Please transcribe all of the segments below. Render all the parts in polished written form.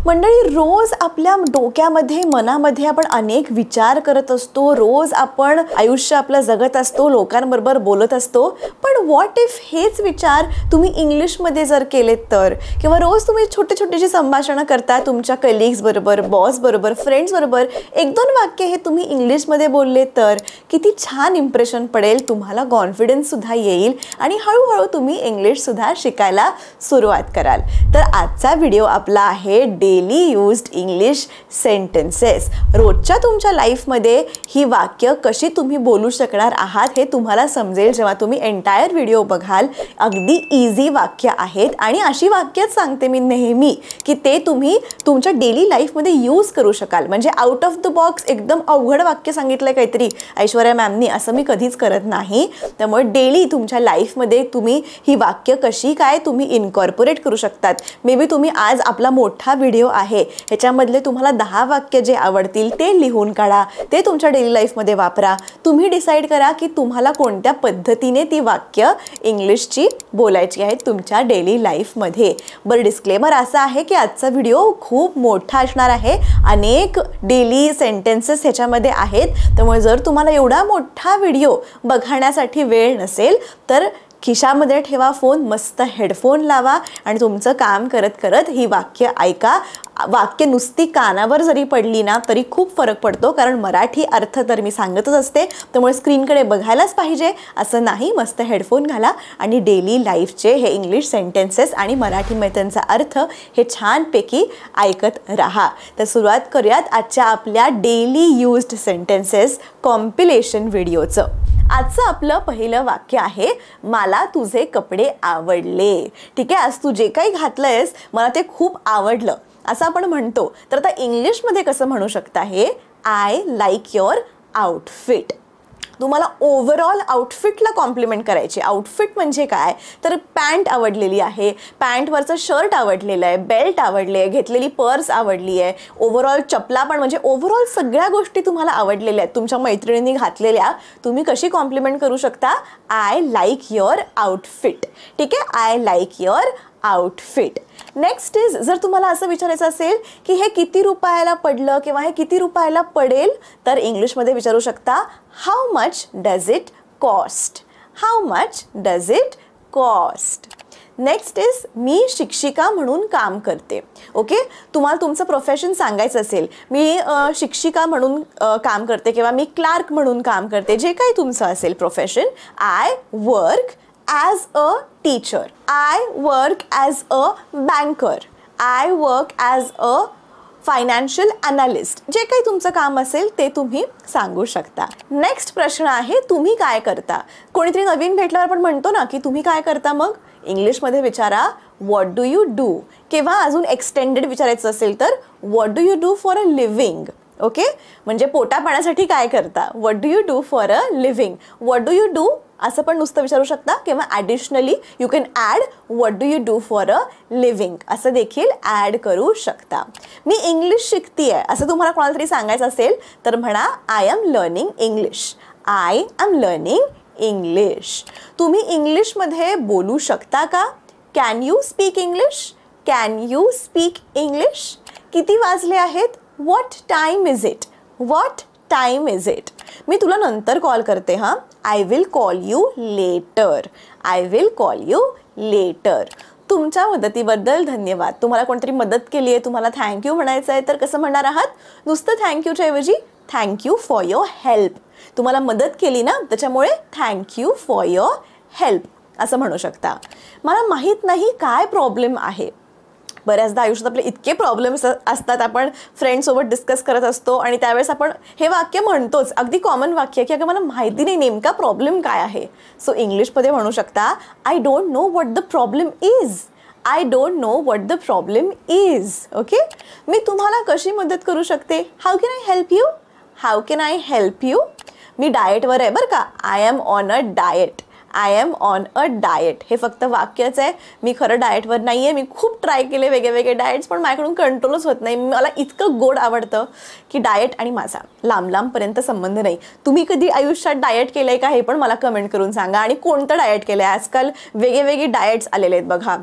मंडळी, रोज आपल्या डोक्यामध्ये मनामध्ये आपण अनेक विचार करत असतो. रोज आपण आयुष्य आपलं जगत असतो, लोकांबरोबर बोलत असतो. पण व्हॉट इफ हेच विचार तुम्ही इंग्लिशमध्ये जर केलेत तर, किंवा रोज तुम्ही छोटे छोटेशी संभाषणं करता तुमच्या कलिग्स बरोबर, बॉस बरोबर, फ्रेंड्स बरोबर, एक दोन वाक्य हे तुम्ही इंग्लिशमध्ये बोलले तर किती छान इम्प्रेशन पडेल. तुम्हाला कॉन्फिडन्स सुद्धा येईल आणि हळूहळू तुम्ही इंग्लिशसुद्धा शिकायला सुरुवात कराल. तर आजचा व्हिडिओ आपला आहे डेली यूज्ड इंग्लिश सेंटेन्सेस. रोजच्या तुमच्या लाईफमध्ये ही वाक्य कशी तुम्ही बोलू शकणार आहात हे तुम्हाला समजेल जेव्हा तुम्ही एंटायर व्हिडिओ बघाल. अगदी इझी वाक्य आहेत आणि अशी वाक्यच सांगते मी नेहमी की ते तुम्ही तुमच्या डेली लाईफमध्ये यूज करू शकाल. म्हणजे आउट ऑफ द बॉक्स एकदम अवघड वाक्य सांगितलं काहीतरी ऐश्वर्या मॅमनी असं मी कधीच करत नाही. त्यामुळे डेली तुमच्या लाईफमध्ये तुम्ही ही वाक्य कशी काय तुम्ही इनकॉर्पोरेट करू शकतात. मे बी तुम्ही आज आपला मोठा व्हिडिओ आहे ह्याच्यामधले तुम्हाला 10 वाक्य जे आवडतील ते लिहून काढा, ते तुमच्या डेली लाईफमध्ये वापरा. तुम्ही डिसाईड करा की तुम्हाला कोणत्या पद्धतीने ती वाक्य इंग्लिशची बोलायची आहेत तुमच्या डेली लाईफमध्ये. बरं, डिस्क्लेमर असं आहे की आजचा व्हिडिओ खूप मोठा असणार आहे. अनेक डेली सेंटेन्सेस ह्याच्यामध्ये आहेत. त्यामुळे जर तुम्हाला एवढा मोठा व्हिडिओ बघण्यासाठी वेळ नसेल तर खिशामध्ये ठेवा फोन, मस्त हेडफोन लावा आणि तुमचं काम करत करत ही वाक्य ऐका. वाक्य नुसती कानावर जरी पडली ना तरी खूप फरक पडतो, कारण मराठी अर्थ तर मी सांगतच असते. त्यामुळे स्क्रीनकडे बघायलाच पाहिजे असं नाही. मस्त हेडफोन घाला आणि डेली लाईफचे हे इंग्लिश सेंटेन्सेस आणि मराठीमध्ये त्यांचा अर्थ हे छानपैकी ऐकत राहा. तर सुरुवात करूयात आजच्या आपल्या डेली यूज्ड सेंटेन्सेस कॉम्पिलेशन व्हिडिओचं. आजचं आपलं पहिलं वाक्य आहे, मला तुझे कपडे आवडले. ठीक आहे, आज तू जे काही घातलंयस मला ते खूप आवडलं असं आपण म्हणतो. तर आता इंग्लिशमध्ये कसं म्हणू शकता हे, आय लाईक युअर आउटफिट. तुम्हाला ओव्हरऑल आउटफिटला कॉम्प्लिमेंट करायची. आउटफिट म्हणजे काय तर पॅन्ट आवडलेली आहे, पॅन्टवरचं शर्ट आवडलेलं आहे, बेल्ट आवडले आहे, घेतलेली पर्स आवडली आहे, ओव्हरऑल चपला पण, म्हणजे ओव्हरऑल सगळ्या गोष्टी तुम्हाला आवडलेल्या आहेत तुमच्या मैत्रिणींनी घातलेल्या. तुम्ही कशी कॉम्प्लिमेंट करू शकता, आय लाईक युअर आउटफिट. ठीक आहे, I like your outfit. Next is, जर तुम्हाला असं विचारायचं असेल की हे किती रुपयाला पडलं किंवा हे किती रुपयाला पडेल तर इंग्लिशमध्ये विचारू शकता, how much does it cost. How much does it cost. Next is, मी शिक्षिका म्हणून काम करते. ओके, तुम्हाला तुमचं प्रोफेशन सांगायचं असेल, मी शिक्षिका म्हणून काम करते किंवा मी क्लार्क म्हणून काम करते, जे काही तुमचं असेल profession. I work as a teacher, I work as a banker, I work as a financial analyst. जे काही तुमचं काम असेल ते तुम्ही सांगू शकता. नेक्स्ट प्रश्न आहे, तुम्ही काय करता. कोणीतरी नवीन भेटल्यावर आपण म्हणतो ना की तुम्ही काय करता, मग इंग्लिशमध्ये विचारा व्हॉट डू यू डू. किंवा अजून एक्सटेंडेड विचारायचं असेल तर what do you do for a living. Okay, म्हणजे पोटा पाण्यासाठी काय करता, what do you do for a living. What do you do असं पण नुसतं विचारू शकता किंवा additionally you can add what do you do for a living असं देखील ॲड करू शकता. मी इंग्लिश शिकते आहे असं तुम्हाला कोणाला तरी सांगायचं असेल तर म्हणा, I am learning English. I am learning English. तुम्ही इंग्लिशमध्ये बोलू शकता का, can you speak English. Can you speak English. किती वाजले आहेत, what time is it. What time is it. मी तुला नंतर कॉल करते हां. I will call you later. I will call you later. तुमच्या मदतीबद्दल धन्यवाद. तुम्हाला कोणतरी मदत केली आहे, तुम्हाला थँक्यू म्हणायचं आहे तर कसं म्हणणार आहात, नुसतं थँक्यूच्या ऐवजी थँक्यू फॉर युअर हेल्प. तुम्हाला मदत केली ना त्याच्यामुळे थँक्यू फॉर युअर हेल्प असं म्हणू शकता. मला माहीत नाही काय प्रॉब्लेम आहे. बऱ्याचदा आयुष्यात आपले इतके प्रॉब्लेम्स असतात, आपण फ्रेंडसोबत डिस्कस करत असतो आणि त्यावेळेस आपण हे वाक्य म्हणतोच, अगदी कॉमन वाक्य की अगं मला माहिती नाही नेमका प्रॉब्लेम काय आहे. सो इंग्लिशमध्ये म्हणू शकता, I don't know what the problem is. I don't know what the problem is. Okay, मी तुम्हाला कशी मदत करू शकते, how can I help you. How can I help you. मी डाएटवर आहे बरं का, I am on a diet. I am on a diet. हे फक्त वाक्यच आहे. मी खरं डाएटवर नाही आहे. मी खूप ट्राय केले वेगळे डाएट्स, पण माझ्याकडून कंट्रोलच होत नाही. मला इतकं गोड आवडतं की डाएट आणि माझा लांबपर्यंत संबंध नाही. तुम्ही कधी आयुष्यात डाएट केलं आहे का हे पण मला कमेंट करून सांगा. आणि कोणतं डाएट केलं आहे. आजकाल वेगळे डाएट्स आलेले आहेत बघा,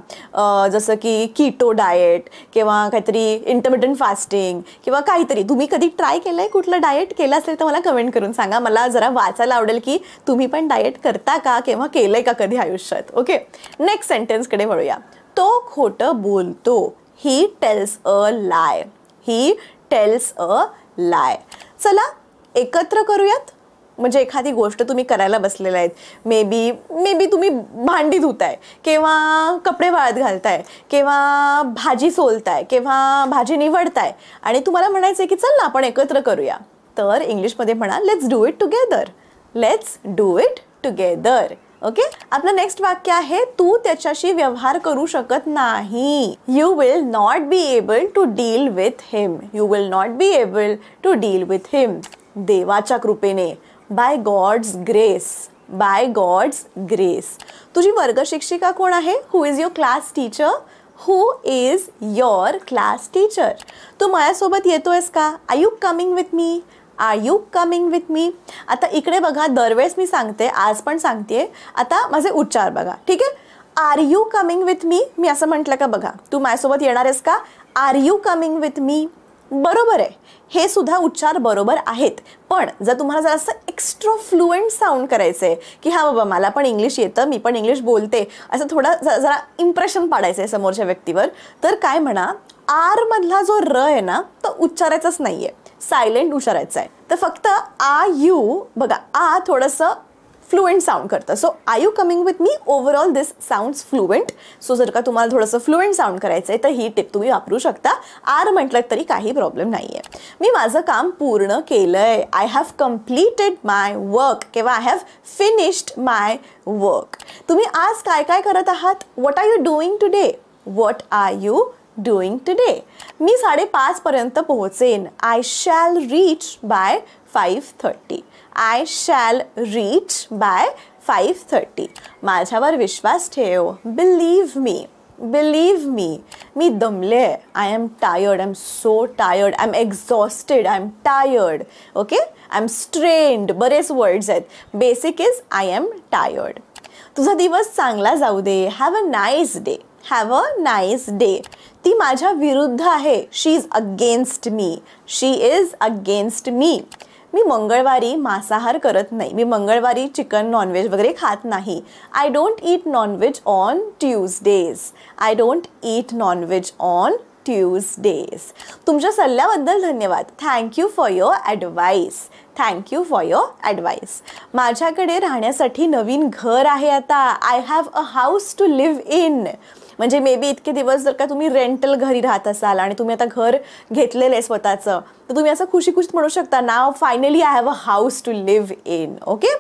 जसं की कीटो डाएट किंवा काहीतरी इंटरमिटंट फास्टिंग किंवा काहीतरी. तुम्ही कधी ट्राय केलं आहे, कुठलं डाएट केलं असेल तर मला कमेंट करून सांगा. मला जरा वाचायला आवडेल की तुम्ही पण डाएट करता का किंवा केलंय का कधी आयुष्यात. ओके, नेक्स्ट सेंटेन्सकडे वळूया. तो खोटं बोलतो. He tells a lie. He tells a lie. चला एकत्र करूयात. म्हणजे एखादी गोष्ट तुम्ही करायला बसलेला आहेत, मे बी तुम्ही भांडी धुताय किंवा कपडे वाळत घालताय किंवा भाजी सोलताय किंवा भाजी निवडताय आणि तुम्हाला म्हणायचं आहे की चल ना आपण एकत्र करूया. तर इंग्लिशमध्ये म्हणा let's do it together. Let's do it together. Okay, आपलं नेक्स्ट वाक्य आहे तू त्याच्याशी व्यवहार करू शकत नाही. You will not be able to deal with him. You will not be able to deal with him. देवाच्या कृपेने, by God's grace. By God's grace. तुझी वर्ग शिक्षिका कोण आहे. Who is your class teacher. Who is your class teacher. तू माझ्यासोबत येतोयस का. Are you coming with me. Are you coming with me. आता इकडे बघा, दरवेळेस मी सांगते, आज पण सांगते. आता माझे उच्चार बघा, ठीक आहे. Are you coming with me. मी असं म्हटलं का बघा, तू माझ्यासोबत येणार आहेस का. Are you coming with me. बरोबर आहे, हे सुद्धा उच्चार बरोबर आहेत. पण जर तुम्हाला जरा असं एक्स्ट्रा फ्लुएंट साऊंड करायचं आहे की हां बाबा मला पण इंग्लिश येतं, मी पण इंग्लिश बोलते, असं थोडा जरा इम्प्रेशन पाडायचं आहे समोरच्या व्यक्तीवर, तर काय म्हणा, आर मधला जो र आहे ना तो उच्चारायचाच नाही आहे, सायलेंट उच्चारायचा आहे. तर फक्त आ यू बघा, आ थोडंसं फ्लुएंट साऊंड करतं. So are you coming with me. Overall this sounds fluent. So जर का तुम्हाला थोडंसं फ्लुएंट साऊंड करायचं आहे तर ही टिप तुम्ही वापरू शकता. आर म्हटलं तरी काही प्रॉब्लेम नाही आहे. मी माझं काम पूर्ण केलं आहे. I have completed my work किंवा I have finished my work. तुम्ही आज काय काय करत आहात. What are you doing today. What are you doing today. मी 5:30 पर्यंत पोहोचेन. I shall reach by 5:30. I shall reach by 5:30. माझ्यावर विश्वास ठेव. Believe me. Believe me. मी दमले. I am tired. I am so tired. I am exhausted. I am tired. Okay, I M strained. बरेच words आहेत. Basic is I am tired. तुझा दिवस चांगला जाऊ दे. Have a nice day. Have a nice day. ती माझ्या विरुद्ध आहे. She is against me. She is against me. मी मंगळवारी मांसाहार करत नाही. मी मंगळवारी चिकन नॉनव्हेज वगैरे खात नाही. I don't eat non-veg on Tuesdays. I don't eat non-veg on Tuesdays. तुमच्या सल्ल्याबद्दल धन्यवाद. Thank you for your advice. Thank you for your advice. माझ्याकडे राहण्यासाठी नवीन घर आहे आता. I have a house to live in. म्हणजे मे बी इतके दिवस जर का तुम्ही रेंटल घरी राहत असाल आणि तुम्ही आता घर घेतलेलं आहे स्वतःचं, तर तुम्ही असं खुशीखुशीत म्हणू शकता, now finally I have a house to live in. Okay,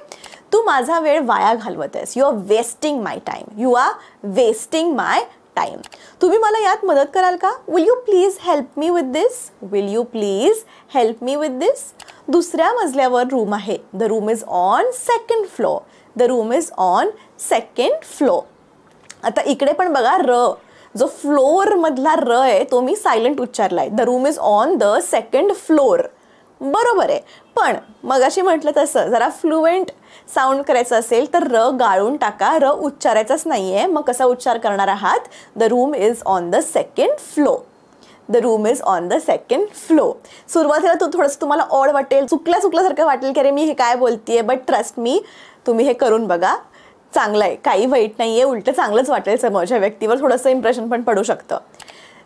तू माझा वेळ वाया घालवत आहेस. You are wasting my time. You are wasting my time. तुम्ही मला यात मदत कराल का. Will you please help me with this. Will you please help me with this. दुसऱ्या मजल्यावर रूम आहे. The room is on second floor. The room is on second floor. आता इकडे पण बघा, र जो फ्लोअर मधला र आहे तो मी सायलेंट उच्चारलाय. The room is on the second floor. बरोबर आहे, पण मगाशी म्हटलं तसं जरा फ्लुएंट साऊंड करायचं असेल तर र गाळून टाका. र उच्चारायचाच नाहीये. मग कसा उच्चार करणार आहात. The room is on the second floor. The room is on the second floor. सुरुवातीला थोडंसं तुम्हाला ऑड वाटेल, चुकल्यासारखं वाटेल की अरे मी हे काय बोलतेय, बट ट्रस्ट मी, तुम्ही हे करून बघा. चांगलं आहे, काही वाईट नाही आहे, उलटं चांगलंच वाटेल. समोरच्या व्यक्तीवर थोडंसं इम्प्रेशन पण पडू शकतं.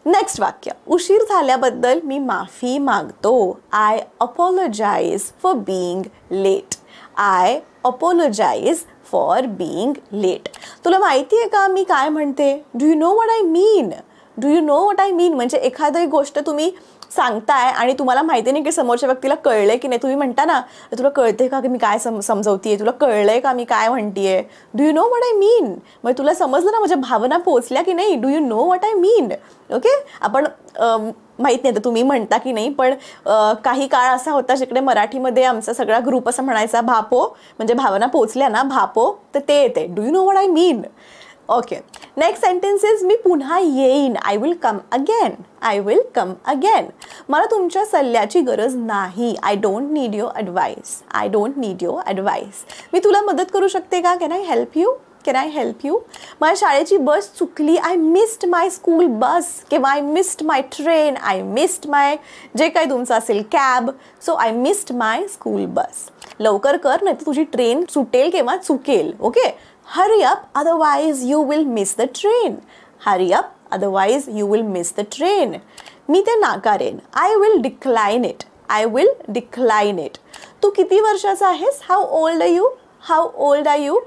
नेक्स्ट वाक्य, उशीर झाल्याबद्दल मी माफी मागतो. I apologise for being late. I apologise for being late. तुला माहिती आहे का मी काय म्हणते. Do you know what I mean. Do you know what I mean? म्हणजे एखादी गोष्ट तुम्ही सांगताय आणि तुम्हाला माहिती नाही की समोरच्या व्यक्तीला कळलंय की नाही. तुम्ही म्हणता ना, तुला कळते का की मी काय समजवतीये, तुला कळलंय का मी काय म्हणतीये? Do you know what I मीन? मग तुला समजलं ना माझ्या भावना पोहोचल्या की नाही? Do you know what I mean? Okay. आपण माहीत नाही तर तुम्ही म्हणता की नाही, पण काही काळ असा होता जिकडे मराठीमध्ये आमचा सगळा ग्रुप असं म्हणायचा, भापो म्हणजे भावना पोचल्या ना भापो, तर ते येते do you know what I mean. Okay. Next sentence is मी पुन्हा येईन. I will come again. I will come again. मला तुमच्या सल्ल्याची गरज नाही. I don't need your advice. I don't need your advice. मी तुला मदत करू शकते का? Can I help you? Can I help you? माझ्या शाळेची बस चुकली. I missed my school bus. किंवा I missed my train. I missed माय जे काही तुमचं असेल cab. So I missed my school बस. लवकर कर नाही तर तुझी ट्रेन सुटेल किंवा चुकेल. Okay. Hurry up, otherwise you will miss the train. Hurry up, otherwise you will miss the train. मी ते नाकारेन. I will decline it. I will decline it. तू किती वर्षाचा आहेस? How old are you? How old are you?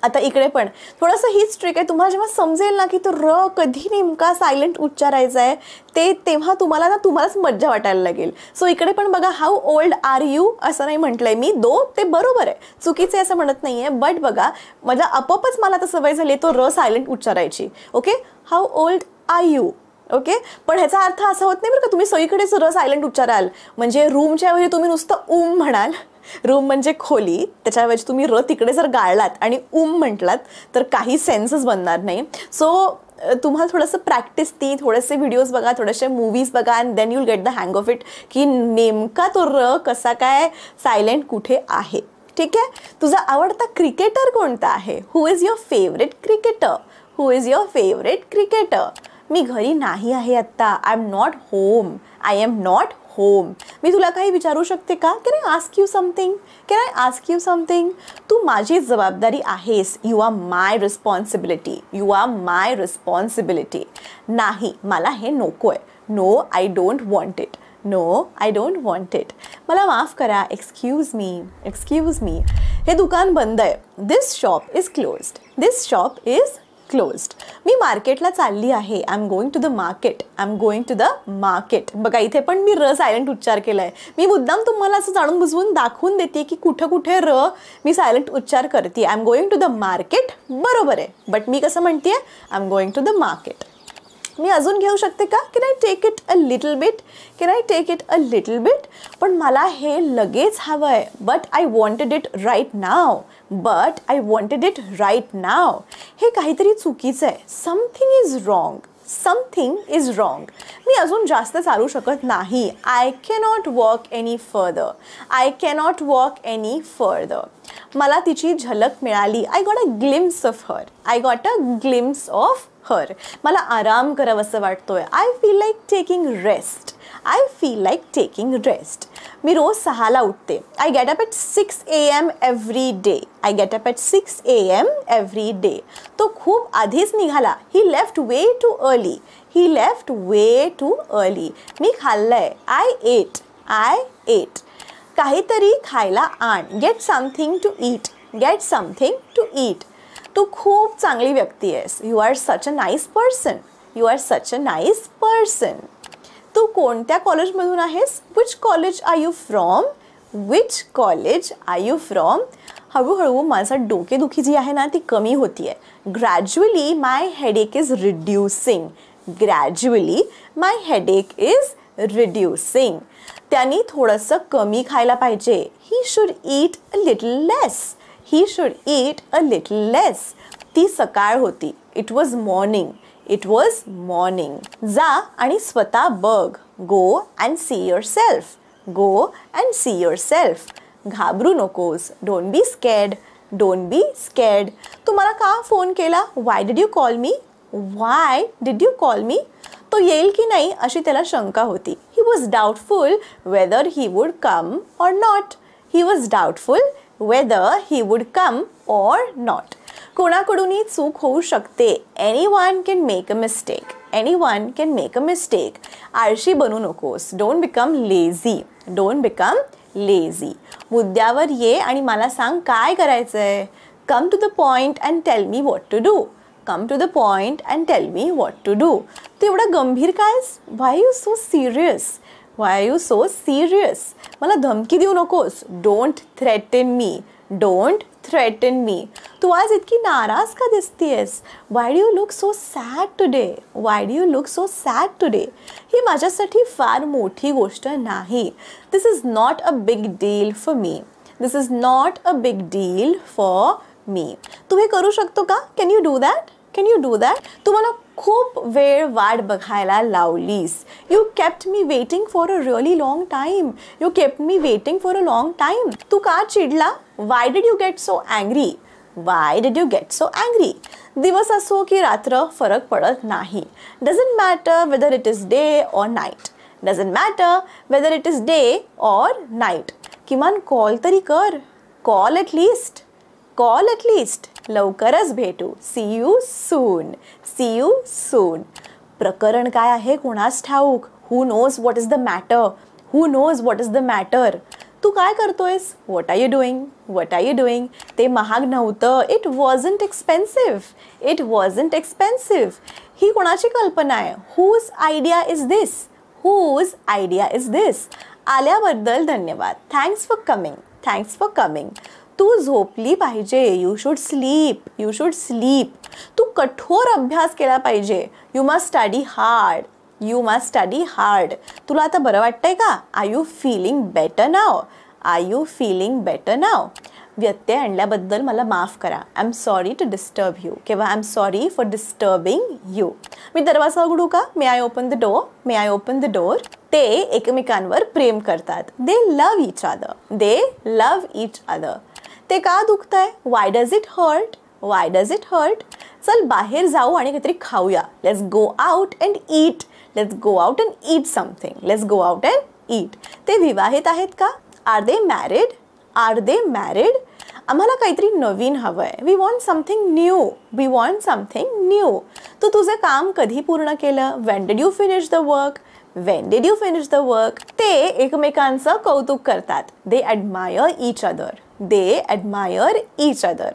आता इकडे पण थोडंसं हीच trick आहे. तुम्हाला जेव्हा समजेल ना की तो र कधी नेमका सायलेंट उच्चारायचा आहे ते तेव्हा तुम्हालाच मज्जा वाटायला लागेल. सो इकडे पण बघा, हाऊ ओल्ड आर यू असं नाही म्हटलंय मी. ते बरोबर आहे, चुकीचं आहे असं म्हणत नाही आहे. बट बघा माझ्या आपोआपच मला आता सवय झाली तो र सायलेंट उच्चारायची. Okay. How old are you. Okay. पण ह्याचा अर्थ असा होत नाही बरं का तुम्ही सगळीकडेच र सायलेंट उच्चाराल. म्हणजे रूमच्या ऐवजी तुम्ही नुसतं म्हणाल. रूम म्हणजे खोली, त्याच्याऐवजी तुम्ही र तिकडे जर गाळलात आणि म्हटलात तर काही सेन्सच बनणार नाही. सो तुम्हाला थोडंसं प्रॅक्टिस ती, थोडेसे व्हिडिओज बघा, थोडेसे मूवीज बघा and then you'll get the hang of it की नेमका तो र कसा काय सायलेंट कुठे आहे. ठीक आहे. तुझा आवडता क्रिकेटर कोणता आहे? Who is your favourite cricketer? Who is your favourite cricketer? मी घरी नाही आहे आत्ता. I am not home. I am not home. मी तुला काही विचारू शकते का? Can I ask you something? Can I ask you something? तू माझी जबाबदारी आहेस. You are my responsibility. You are my responsibility. नाही, मला हे नको आहे. No, I don't want it. No, I don't want it. मला माफ करा. Excuse me. Excuse me. हे दुकान बंद आहे. This shop is closed. This shop is closed. मी मार्केटला चालली आहे. I am going to the market. I am going to the market. बघा इथे पण मी र सायलेंट उच्चार केलाय. मी मुद्दाम तुम्हाला असं जाणून बुजवून दाखवून देते की कुठं कुठे र मी सायलेंट उच्चार करते. I am going to the market बरोबर आहे, बट मी कसं म्हणते? I am going to the market. मी अजून घेऊ शकते का? Can I take it a little bit? Can I take it a little bit? पण मला हे लगेच हवं आहे. But I wanted it right now. But I wanted it right now. हे काहीतरी चुकीचं आहे. Something is wrong. Something is wrong. मी अजून जास्त चालू शकत नाही. I cannot walk any further. I cannot walk any further. मला तिची झलक मिळाली. I got a glimpse of her. I got a glimpse of her. मला आराम करावंसं वाटतोय. I feel like taking rest. I feel like taking rest. मी रोज 6ला उठते. I get up at 6 AM every day. I get up at 6 AM every day. तो खूप आधीच निघाला. ही left way too early. He left way too early. मी खाल्लंय. I ate. I ate. काहीतरी खायला आण. Get something to eat. Get something to eat. तू खूप चांगली व्यक्ती आहेस. You are such a nice person. You are such a nice person. तू कोणत्या कॉलेजमधून आहेस? Which college are you from? Which college are you from? हळूहळू माझं डोकेदुखी जी आहे ना ती कमी होती आहे. Gradually my headache is reducing. Gradually my headache is reducing. त्यांनी थोडंसं कमी खायला पाहिजे. He should eat a little less. He should eat a little less. ती सकाळ होती. It was morning. It was morning. जा आणि स्वतः बघ. Go and see yourself. Go and see yourself. घाबरू नकोस. Don't be scared. Don't be scared. तुम्हाला का फोन केला? Why did you call me? Why did you call me? तो येईल की नाही अशी त्याला शंका होती. He was doubtful whether he would come or not. He was doubtful whether he would come or not. कोणाकडूनही चूक होऊ शकते. Anyone can make a mistake. Anyone can make a mistake. आळशी बनू नकोस. Don't become lazy. Don't become lazy. मुद्द्यावर ये आणि मला सांग काय करायचं आहे. Come to the point and tell me what to do. Come to the point and tell me what to do. तू एवढा गंभीर कायस? Why you so serious? Why you so serious? मला धमकी देऊ नकोस. Don't threaten me. Don't threaten me. तू आज इतकी नाराज का दिसतीयस? Why do you look so sad today? Why do you look so sad today? ही माझ्यासाठी फार मोठी गोष्ट नाही. This is not a big deal for me. This is not a big deal for me. तू हे करू शकतो का? Can you do that? Can you do that? तू मला खूप वेळ वाट बघायला लावलीस. You kept me waiting for a really long time. You kept me waiting for a long time. तू का चिडला? Why did you get so angry? Why did you get so angry? दिवस असो की रात्र फरक पडत नाही. Doesn't matter whether it is day or night. Doesn't matter whether it is day or night. किमान कॉल तरी कर. Call at least. Call at least. लवकरच भेटू. See you soon. See you soon. प्रकरण काय आहे कोणास ठाऊक. Who knows what is the matter. Who knows what is the matter. तू काय करतोयस? What are you doing? What are you doing? ते महाग नव्हतं. It wasn't expensive. It wasn't expensive. ही कोणाची कल्पना आहे? Whose idea is this? Whose idea is this? आल्याबद्दल धन्यवाद. Thanks for coming. Thanks for coming. तू झोपली पाहिजे. You should sleep. You should sleep. तू कठोर अभ्यास केला पाहिजे. You must study hard. You must study hard. तुला आता बरं वाटतंय का? Are you feeling better now? Are you feeling better now? व्यत्यय आणल्याबद्दल मला माफ करा. I am sorry to disturb you किंवा I am sorry for disturbing you. मी दरवाजा उघडू का? May I open the door? May I open the door? ते एकमेकांवर प्रेम करतात. They love each other. They love each other. ते का दुखतंय? Why does it hurt? Why does it hurt? चल बाहेर जाऊ आणि काहीतरी खाऊया. Let's go out and eat. Let's go out and eat something. Let's go out and eat. ते विवाहित आहेत का? Are they married? Are they married? आम्हाला काहीतरी नवीन हवं आहे. We want something new. We want something new. तू तुझं काम कधी पूर्ण केलं? When did you finish the work? When did you finish the work? ते एकमेकांचं कौतुक करतात. They admire each other. They admire each other.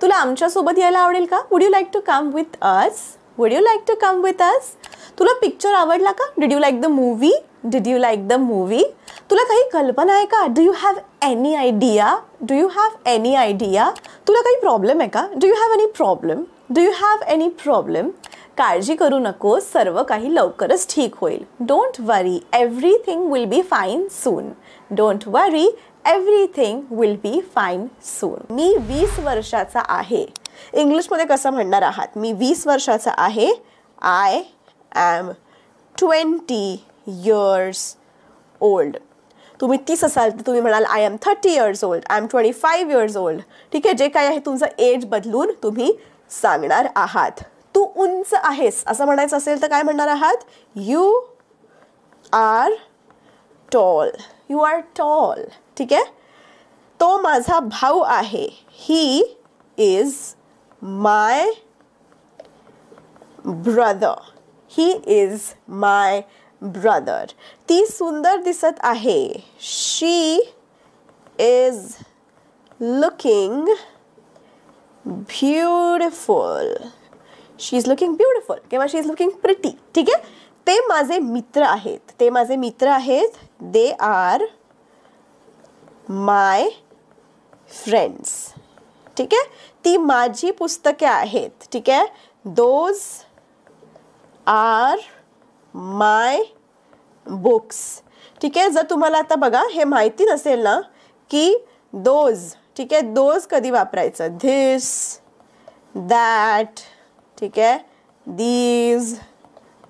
तुला आमच्यासोबत यायला आवडेल का? Would you like to come with us? Would you like to come with us? तुला पिक्चर आवडला का? Did you like the movie? Did you like the movie? तुला काही कल्पना आहे का? Do you have any idea? Do you have any idea? तुला काही प्रॉब्लेम आहे का? Do you have any problem? Do you have any problem? काळजी करू नको. सर्व काही लवकरच ठीक होईल. Don't worry. Everything will be fine soon. Don't worry. Everything will be fine soon. मी 20 वर्षाचा आहे. इंग्लिशमध्ये कसं म्हणणार आहात? मी 20 वर्षाचा आहे. I am 20 years old. तुम्ही 30 असाल तर तुम्ही म्हणाल I am 30 years old. I am 25 years old. ठीक आहे. जे काय आहे तुमचं एज बदलून तुम्ही सांगणार आहात. तू उंच आहेस असं म्हणायचं असेल तर काय म्हणणार आहात? You are tall. You are tall. ठीक आहे. तो माझा भाऊ आहे. He is my brother. He is my brother. ती सुंदर दिसत आहे. She is looking beautiful. She is looking beautiful किंवा शी इज लुकिंग प्रिटी. ठीक आहे. ते माझे मित्र आहेत. ते माझे मित्र आहेत. They are my friends. ठीक आहे. ती माझी पुस्तके आहेत. ठीक आहे. Those are my books. ठीक आहे. जर तुम्हाला आता बघा हे माहिती नसेल ना की दोज. ठीक आहे. दोज कधी वापरायचं? This, that. ठीक आहे. दीज,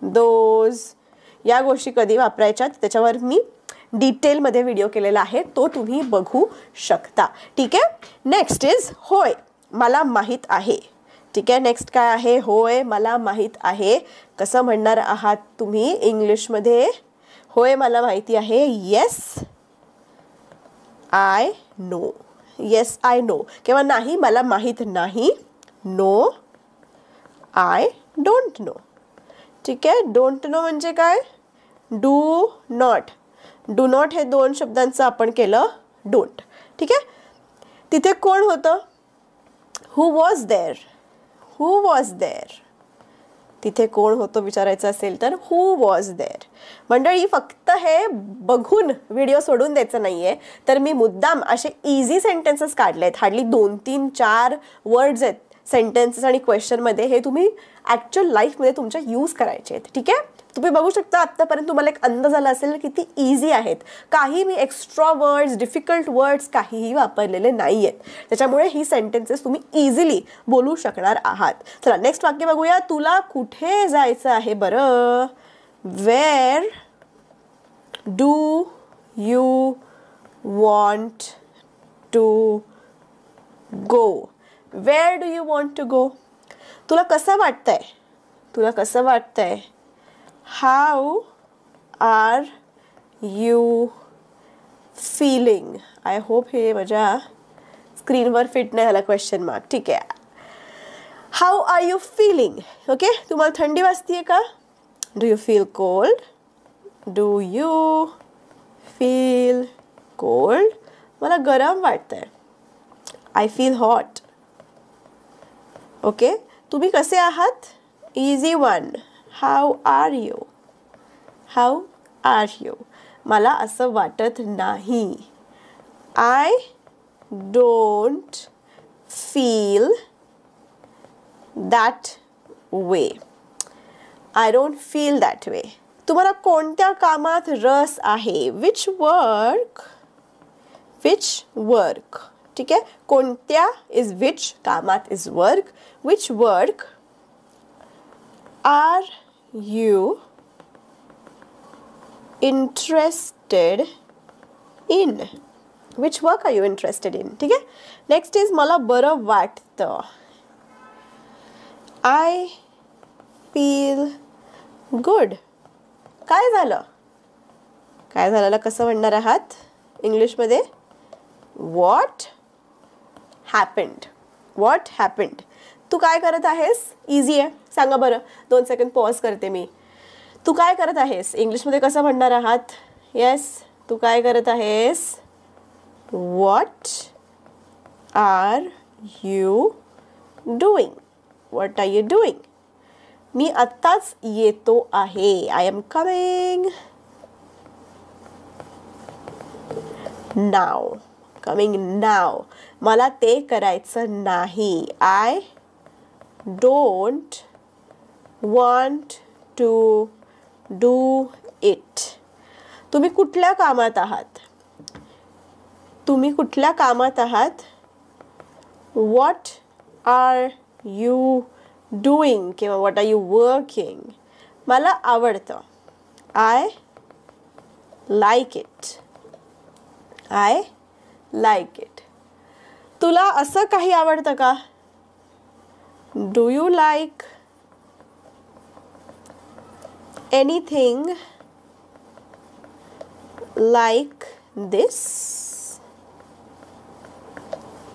दोज या गोष्टी कधी वापरायच्या त्याच्यावर मी डिटेलमध्ये व्हिडिओ केलेला आहे. तो तुम्ही बघू शकता. ठीक आहे. नेक्स्ट इज होय मला माहीत आहे. ठीक आहे. नेक्स्ट काय आहे? होय मला माहीत आहे. कसं म्हणणार आहात तुम्ही इंग्लिशमध्ये? होय मला माहिती आहे. Yes I know. Yes I know किंवा नाही मला माहीत नाही. No I don't know. ठीक आहे. डोंट नो म्हणजे काय? Do not. डू नॉट हे दोन शब्दांचं आपण केलं डोंट. ठीक आहे. तिथे कोण होतं? Who was there? Who was there. तिथे कोण होतं विचारायचं असेल तर हू वॉज देअर. मंडळी, फक्त हे बघून व्हिडिओ सोडून द्यायचं नाहीये, तर मी मुद्दाम असे इझी सेंटेन्सेस काढलेत. हार्डली 2-3-4 वर्ड्स आहेत सेंटेन्सेस आणि क्वेश्चनमध्ये. हे तुम्ही ॲक्च्युअल लाईफमध्ये तुमच्या यूज करायचे आहेत. ठीक आहे, तुम्ही बघू शकता आत्तापर्यंत तुम्हाला एक अंदाज आला असेल किती इझी आहेत. काही मी एक्स्ट्रा वर्ड्स, डिफिकल्ट वर्ड्स काहीही वापरलेले नाही आहेत. त्याच्यामुळे ही सेंटेन्सेस तुम्ही इझिली बोलू शकणार आहात. चला नेक्स्ट वाक्य बघूया. तुला कुठे जायचं आहे बरं? Where do you want to go? Where do you want to go? तुला कसं वाटतंय? तुला कसं वाटतंय? How are you feeling? I hope हे माझ्या स्क्रीनवर फिट नाही झाला क्वेश्चन मार्क. ठीक आहे. How are you feeling? Okay, तुम्हाला थंडी वाजतीये का? Do you feel cold? Do you feel cold? मला गरम वाटतंय. I feel hot. ओके, तुम्ही कसे आहात? Easy one. How are you? How are you? मला असं वाटत नाही. I don't feel that way. I don't feel that way. तुम्हाला कोणत्या कामात रस आहे? Which work? Which work. ठीक आहे, कोणत्या इज विच, कामात is work. Which work are you interested in? Which work are you interested in? ठीक आहे. नेक्स्ट इज मला बरं वाटतं. I feel good. काय झालं? काय झालं कसं म्हणणार आहात इंग्लिशमध्ये? What happened? What happened? तू काय करत आहेस? इझी आहे, सांगा बरं. 2 सेकंड पॉज करते मी. तू काय करत आहेस इंग्लिशमध्ये कसं म्हणणार आहात? येस, तू काय करत आहेस? What are you doing? What are you doing? मी आत्ताच येतो आहे. I am coming now. Coming now. मला ते करायचं नाही. I don't want to do it. तुम्ही कुठल्या कामात आहात? तुम्ही कुठल्या कामात आहात? व्हॉट आर यू डुईंग किंवा व्हॉट आर यू वर्किंग? मला आवडतं. I like it. I like it. तुला असं काही आवडतं का? Do you like anything like this?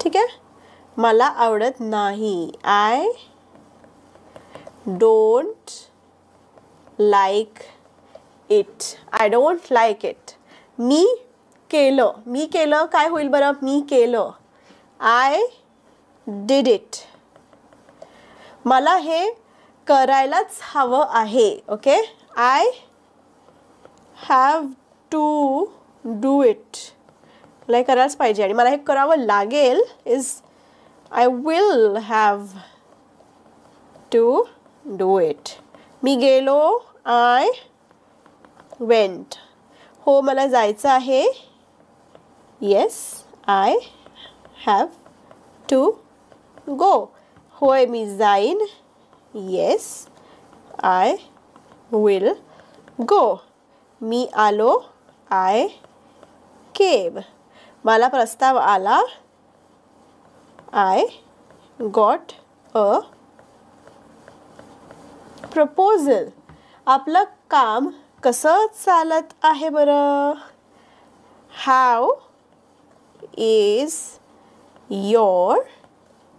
ठीक आहे, मला आवडत नाही. I don't like it. I don't like it. मी केलं. मी केलं काय होईल बरं? मी केलं. I did it. मला हे करायलाच हवं आहे. Okay, I have to do it. मला हे करायलाच पाहिजे आणि मला हे करावं लागेल. Is I will have to do it. मी गेलो. I went. हो, मला जायचं आहे. Yes, I have to go. होय, मी जाईन. येस, आय विल गो. मी आलो. आय केम. मला प्रस्ताव आला. I got a proposal. आपलं काम कसं चालत आहे बरं? How is your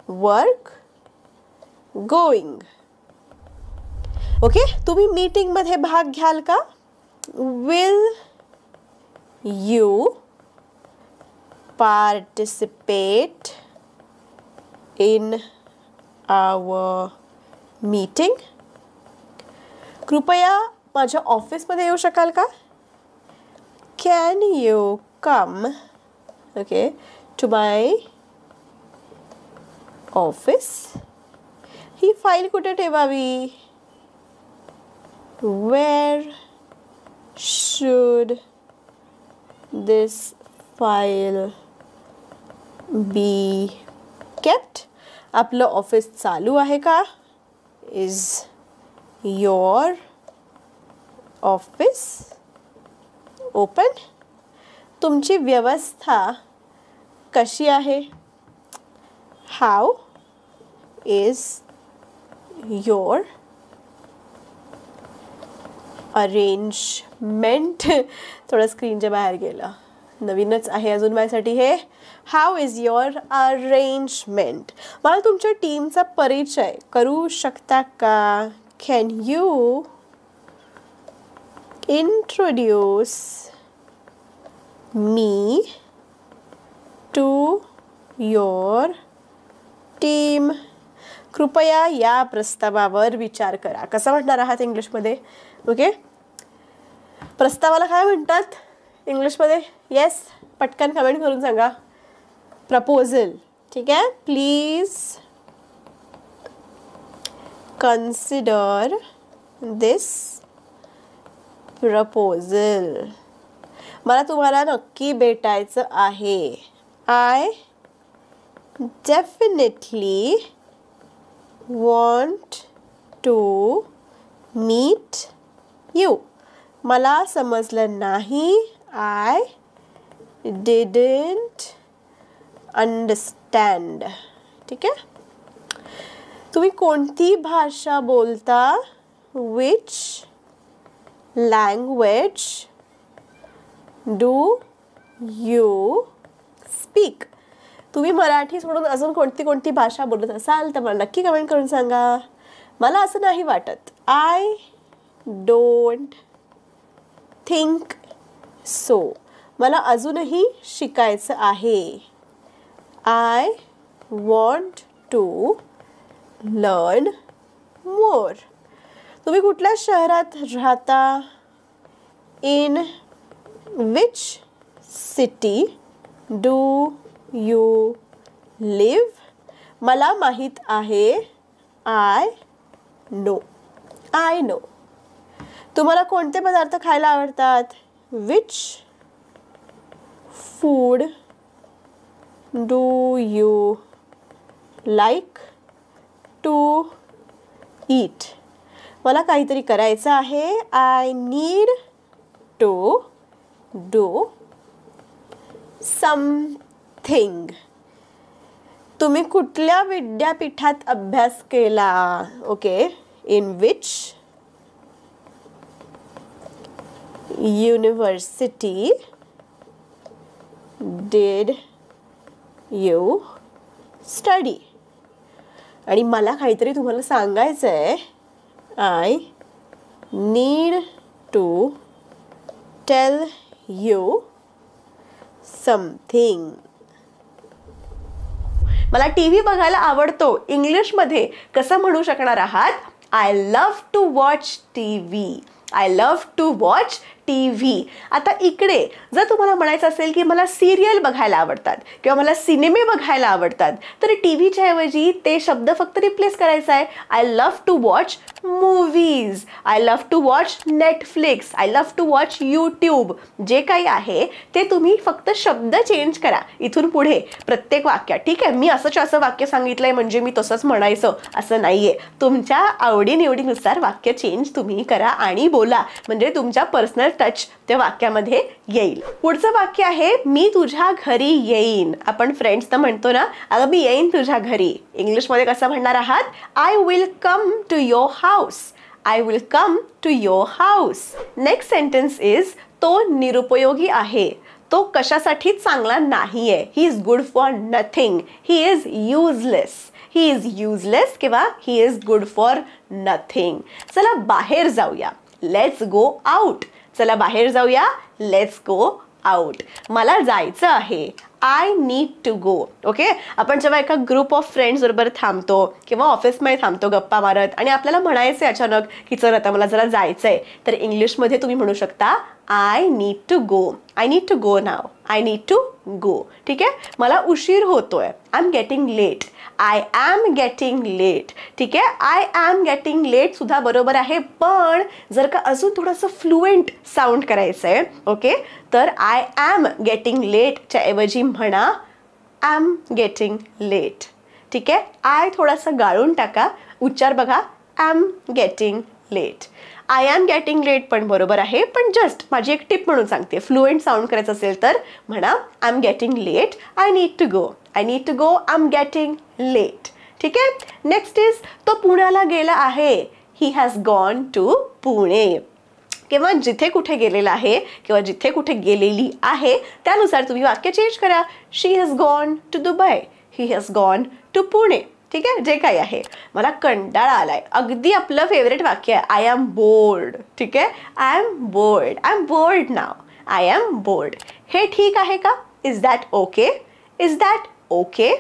work going? Okay, तुम्ही मीटिंगमध्ये भाग घ्याल का? Will you participate in our meeting? कृपया माझ्या ऑफिसमध्ये येऊ शकाल का? Can you come, okay, to my office? He file कुठे ठेवावी? Where should this file be kept? आपलं ऑफिस चालू आहे का? Is your office open? तुमची व्यवस्था कशी आहे? How is your arrangement? थोडं स्क्रीनच्या बाहेर गेलं, नवीनच आहे अजून माझ्यासाठी हे. How is your arrangement? मला तुमच्या टीमचा परिचय करू शकता का? Can you introduce me to your team? कृपया या प्रस्तावावर विचार करा. कसं म्हणणार आहात इंग्लिशमध्ये? ओके, प्रस्तावाला काय म्हणतात इंग्लिशमध्ये? येस, पटकन कमेंट करून सांगा. प्रपोजल. ठीक आहे, प्लीज कन्सिडर दिस प्रपोजल. मला तुम्हाला नक्की भेटायचं आहे. I definitely want to meet you. मला समजलं नाही. I didn't understand. ठीक आहे. तुम्ही कोणती भाषा बोलता? Which language do you speak? तुम्ही मराठी सोडून अजून कोणती भाषा बोलत असाल तर मला नक्की कमेंट करून सांगा. मला असं नाही वाटत. I don't think so. मला अजूनही शिकायचं आहे. I want to learn more. तुम्ही कुठल्या शहरात राहता? In which city do you live? मला माहीत आहे. I know. I know. तुम्हाला कोणते पदार्थ खायला आवडतात? Which food do you like to eat? मला काहीतरी करायचं आहे. I need to do something. तुम्ही कुठल्या विद्यापीठात अभ्यास केला? Okay, in which university did you study? आणि मला काहीतरी तुम्हाला सांगायचं आहे. I need to tell you something. मला टीव्ही बघायला आवडतो. इंग्लिशमध्ये कसं म्हणू शकणार आहात? I love to watch TV. I love to watch TV. आता इकडे जर तुम्हाला म्हणायचं असेल की मला सिरियल बघायला आवडतात किंवा मला सिनेमे बघायला आवडतात तर टीव्हीच्या ऐवजी ते शब्द फक्त रिप्लेस करायचा आहे. I love to watch movies. I love to watch Netflix. I love to watch YouTube. जे काही आहे ते तुम्ही फक्त शब्द चेंज करा इथून पुढे प्रत्येक वाक्यात. ठीक आहे, मी असं वाक्य सांगितलंय म्हणजे मी तसंच म्हणायचं असं नाहीये. तुमच्या आवडीनिवडीनुसार वाक्य चेंज तुम्ही करा आणि बोला, म्हणजे तुमच्या पर्सनल टच त्या वाक्यामध्ये येईल. पुढचं वाक्य आहे मी तुझ्या घरी येईन. आपण फ्रेंड्स तर म्हणतो ना, अगं मी येईन तुझ्या घरी. इंग्लिशमध्ये कसं म्हणणार आहात? I will come to your house. I will come to your house. Next sentence is तो निरुपयोगी आहे. तो कशासाठी चांगला नाहीये. He is good for nothing. He is useless. He is useless किंवा he is good for nothing. चला बाहेर जाऊया. Let's go out. चला बाहेर जाऊया. Let's go out. मला जायचं आहे. I need to go. Okay, आपण जेव्हा एका ग्रुप ऑफ फ्रेंड्स बरोबर थांबतो किंवा ऑफिसमध्ये थांबतो गप्पा मारत आणि आपल्याला म्हणायचं अचानक की चल आता मला जरा जायचंय, तर इंग्लिशमध्ये तुम्ही म्हणू शकता I need to go. I need to go now. I need to go. ठीक आहे, मला उशीर होतोय. I am getting late. I am getting late. ठीक आहे, आय एम गेटिंग लेट सुद्धा बरोबर आहे, पण जर का अजून थोडंसं फ्लुएंट साऊंड करायचं आहे ओके, तर आय एम गेटिंग लेटच्या ऐवजी म्हणा आय एम गेटिंग लेट. ठीक आहे, आय थोडासा गाळून टाका, उच्चार बघा, I am getting late. I am getting late पण बरोबर आहे, पण जस्ट माझी एक टिप म्हणून सांगते, फ्लुएंट साऊंड करायचं असेल तर म्हणा I am getting late. I need to go. I need to go. I am getting late. ठीक आहे, नेक्स्ट इज तो पुण्याला गेला आहे. He has gone to Pune. किंवा जिथे कुठे गेलेला आहे किंवा जिथे कुठे गेलेली आहे त्यानुसार तुम्ही वाक्य चेंज करा. She has gone to Dubai. He has gone to Pune. ठीक आहे, जे काही आहे. मला कंटाळा आलाय, अगदी आपलं फेवरेट वाक्य आहे, आय एम बोर्ड. ठीक आहे, I am bored. I am bored now. I am bored. हे ठीक आहे का? Is that okay? Is that okay?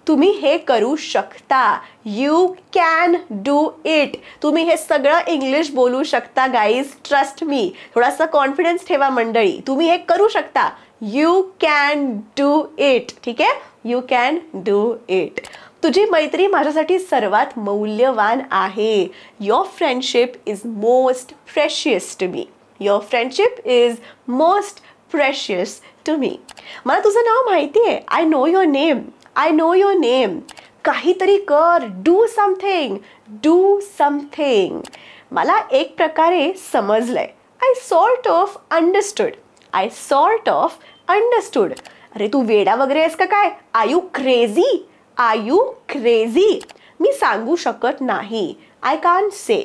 तुम्ही हे करू शकता. You can do it. तुम्ही हे सगळं इंग्लिश बोलू शकता गाईज, ट्रस्ट मी. थोडासा कॉन्फिडन्स ठेवा मंडळी, तुम्ही हे करू शकता. You can do it. ठीक आहे, यू कॅन डू इट. तुझी मैत्री माझ्यासाठी सर्वात मौल्यवान आहे. Your friendship is most precious to me. Your friendship is most precious to me. मला तुझं नाव माहिती आहे. I know your name. I know your name. काहीतरी कर. Do something. Do something. मला एक प्रकारे समजलंय. I sort of understood. I sort of understood. अरे तू वेडा वगैरे आहेस का काय? Are you crazy? Are you crazy? मी सांगू शकत नाही. I can't say.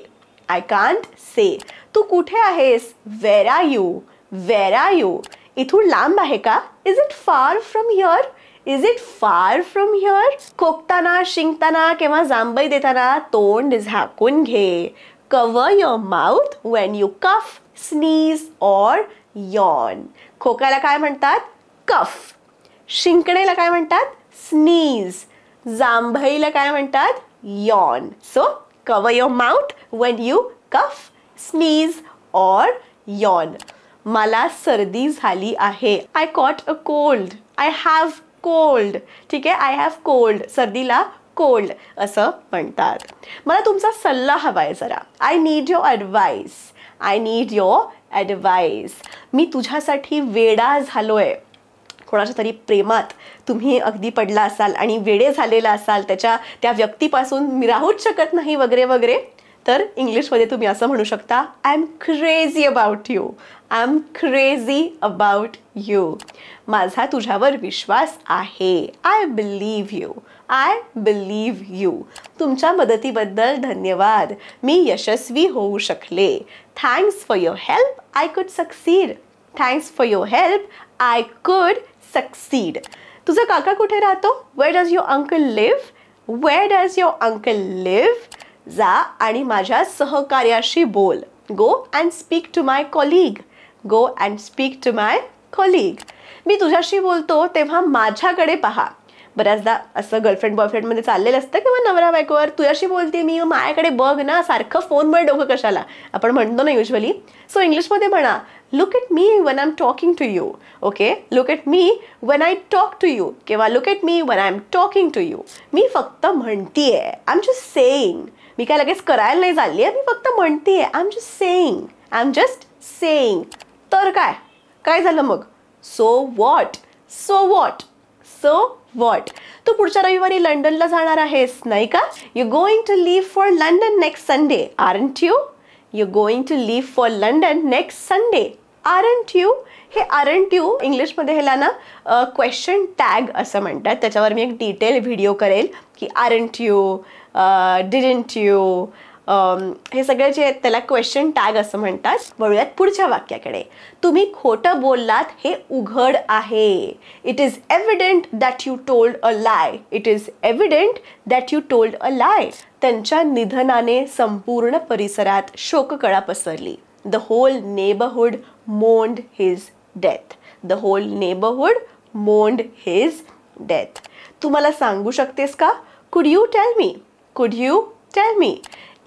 I can't say. तू कुठे आहेस? Where are you? Where are you? इथून लांब आहे का? Is it far from here? Is it far from here? खोकताना, शिंकताना किंवा जांभई देताना तोंड झाकून घे. Cover your mouth when you cough, sneeze or yawn. खोकायला काय म्हणतात? कफ. शिंकणेला काय म्हणतात? स्नीज. जांभईला काय म्हणतात? Yawn. So cover your mouth when you cough, sneeze or yawn. मला सर्दी झाली आहे. I caught a cold. I have cold. ठीक आहे, आय हॅव कोल्ड. सर्दीला कोल्ड असं म्हणतात. मला तुमचा सल्ला हवाय जरा. I need your advice. I need your advice. मी तुझ्यासाठी वेडा झालोय. कोणाच्या तरी प्रेमात तुम्ही अगदी पडला असाल आणि वेडे झालेला असाल, त्या व्यक्तीपासून मी राहूच शकत नाही वगैरे वगैरे, तर इंग्लिशमध्ये तुम्ही असं म्हणू शकता, I am crazy about you. I am crazy about you. माझा तुझ्यावर विश्वास आहे. I believe you. I believe you. तुमच्या मदतीबद्दल धन्यवाद. मी यशस्वी होऊ शकले. Thanks for your help. I could succeed. Thanks for your help. I could succeed. तुझा काका कुठे राहतो? Where does your uncle live? Where does your uncle live? जा आणि माझ्या सहकार्याशी बोल. Go and speak to my colleague. Go and speak to my colleague. मी तुझ्याशी बोलतो तेव्हा माझ्याकडे पहा. बऱ्याचदा असं गर्लफ्रेंड बॉयफ्रेंडमध्ये चाललेलं असतं किंवा नवरा बायकोवर, तुझ्याशी बोलते मी, माझ्याकडे बघ ना, सारखं फोनवर डोकं कशाला, आपण म्हणतो ना युजली. सो इंग्लिशमध्ये म्हणा, look at me when I'm talking to you. Okay, look at me when I talk to you किंवा look at me when I'm talking to you. मी फक्त म्हणतीये. I am just saying. मी काय लगेच करायला नाही चालली आहे, मी फक्त म्हणतीये. I am just saying. I am just saying. तर काय काय झालं मग? So what? So what? So what? तू पुढच्या रविवारी लंडनला जाणार आहेस नाही का? You going to leave for London next Sunday, aren't you? You going to leave for London next Sunday, aren't you? हे आरंट यू इंग्लिशमध्ये ह्याला ना क्वेश्चन टॅग असं म्हणतात. त्याच्यावर मी एक डिटेल व्हिडिओ करेल की आरंट यू, डिडंट यू, हे सगळे जे आहेत त्याला क्वेश्चन टॅग असं म्हणतात. वळूयात पुढच्या वाक्याकडे. तुम्ही खोटं बोललात हे उघड आहे. It is evident that you told a lie. It is evident that you told a lie. त्यांच्या निधनाने संपूर्ण परिसरात शोककळा पसरली. The whole neighbourhood mourned his death. The whole neighbourhood mourned his death. तू मला सांगू शकतेस का? Could you tell me? Could you tell me?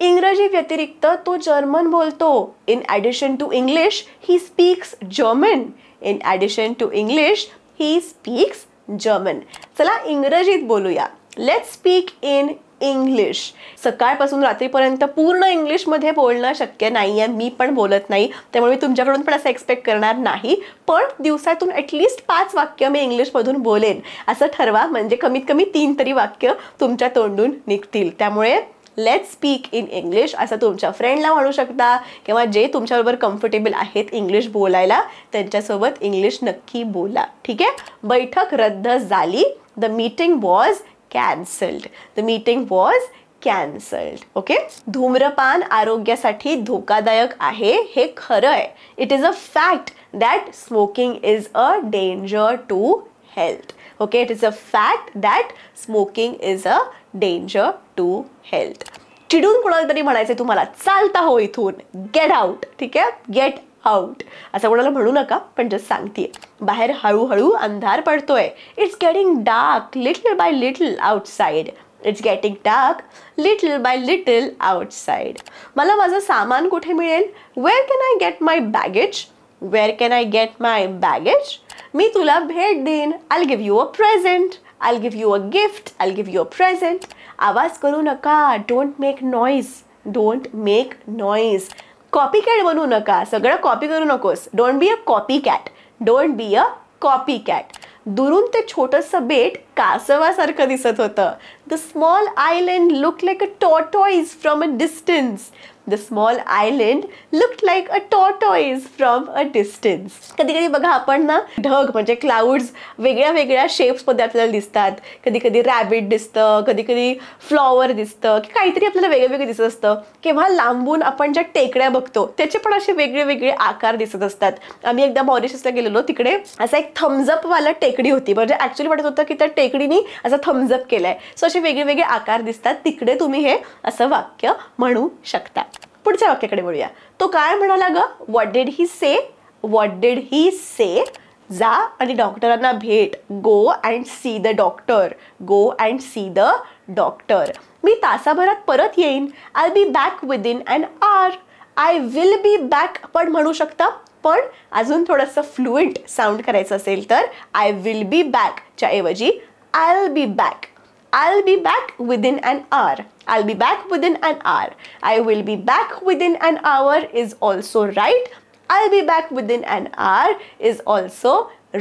इंग्रजी व्यतिरिक्त तो जर्मन बोलतो. In addition to English, he speaks German. In addition to English, he speaks German. चला इंग्रजीत बोलूया. Let's speak in English. सकाळपासून रात्रीपर्यंत पूर्ण इंग्लिशमध्ये बोलणं शक्य नाही आहे, मी पण बोलत नाही, त्यामुळे मी तुमच्याकडून पण असं एक्सपेक्ट करणार नाही. पण दिवसातून ॲटलिस्ट 5 वाक्य मी इंग्लिशमधून बोलेन असं ठरवा, म्हणजे कमीत कमी 3 तरी वाक्य तुमच्या तोंडून निघतील. त्यामुळे लेट्स स्पीक इन इंग्लिश असं तुमच्या फ्रेंडला म्हणू शकता, किंवा जे तुमच्याबरोबर कम्फर्टेबल आहेत इंग्लिश बोलायला त्यांच्यासोबत इंग्लिश नक्की बोला. ठीक आहे. बैठक रद्द झाली. The meeting was cancelled. The meeting was cancelled. Okay. धूम्रपान आरोग्यासाठी धोकादायक आहे हे खरं आहे. It is a fact that smoking is a danger to health. Okay. It is a fact that smoking is a danger to health. चिडून कोणाला तरी म्हणायचं तुम्हाला, चालता हो इथून, गेट आउट. ठीक आहे. गेट आउट असं कोणाला म्हणू नका, पण जस्ट सांगतेय. बाहेर हळूहळू अंधार पडतोय. It's getting dark little by little outside. It's getting dark little by little outside. मला माझं सामान कुठे मिळेल? Where can I get my baggage? Where can I get my baggage? मी तुला भेट देईन. I give you a present. I give you a gift. I give you a present. आवाज करू नका. Don't make noise. Don't make noise. Copy cat बनवू नका. सगळं कॉपी करू नकोस. Don't be a copy cat. Don't be a copy cat. दुरून ते छोटंसं बेट कासवासारखं दिसत होतं. The small island look like a tortoise from a distance. The small island look like a tortoise from a distance. कधी कधी बघा आपण ना ढग म्हणजे क्लाउड्स वेगळ्या वेगळ्या शेप्समध्ये आपल्याला दिसतात. कधी कधी रॅबिट दिसतं, कधी कधी फ्लॉवर दिसतं, की काहीतरी आपल्याला वेगळं वेगळं दिसत असतं. किंवा लांबून आपण ज्या टेकड्या बघतो त्याचे पण असे वेगळे वेगळे आकार दिसत असतात. आम्ही एकदा मॉरिशसला गेलेलो, तिकडे असा एक थम्सअप वाला टेकडी होती, म्हणजे ऍक्च्युली वाटत होतं की त्या टेकडीनी असं थम्सअप केलंय. सो असे वेगळे वेगळे आकार दिसतात. तिकडे तुम्ही हे असं वाक्य म्हणू शकता. पुढच्या वाक्याकडे बोलूया. तो काय म्हणाला ग? What did he say? What did he say? जा आणि डॉक्टरांना भेट. Go and see the doctor. Go and see the doctor. मी तासाभरात परत येईन. I be back within an hour. I will be back पण म्हणू शकता, पण अजून थोडंसं फ्लुएंट साऊंड करायचं असेल तर आय विल बी बॅकच्या ऐवजी I will be back. I'll be back within an hour. I'll be back within an hour. I will be back within an hour is also right. I'll be back within an hour is also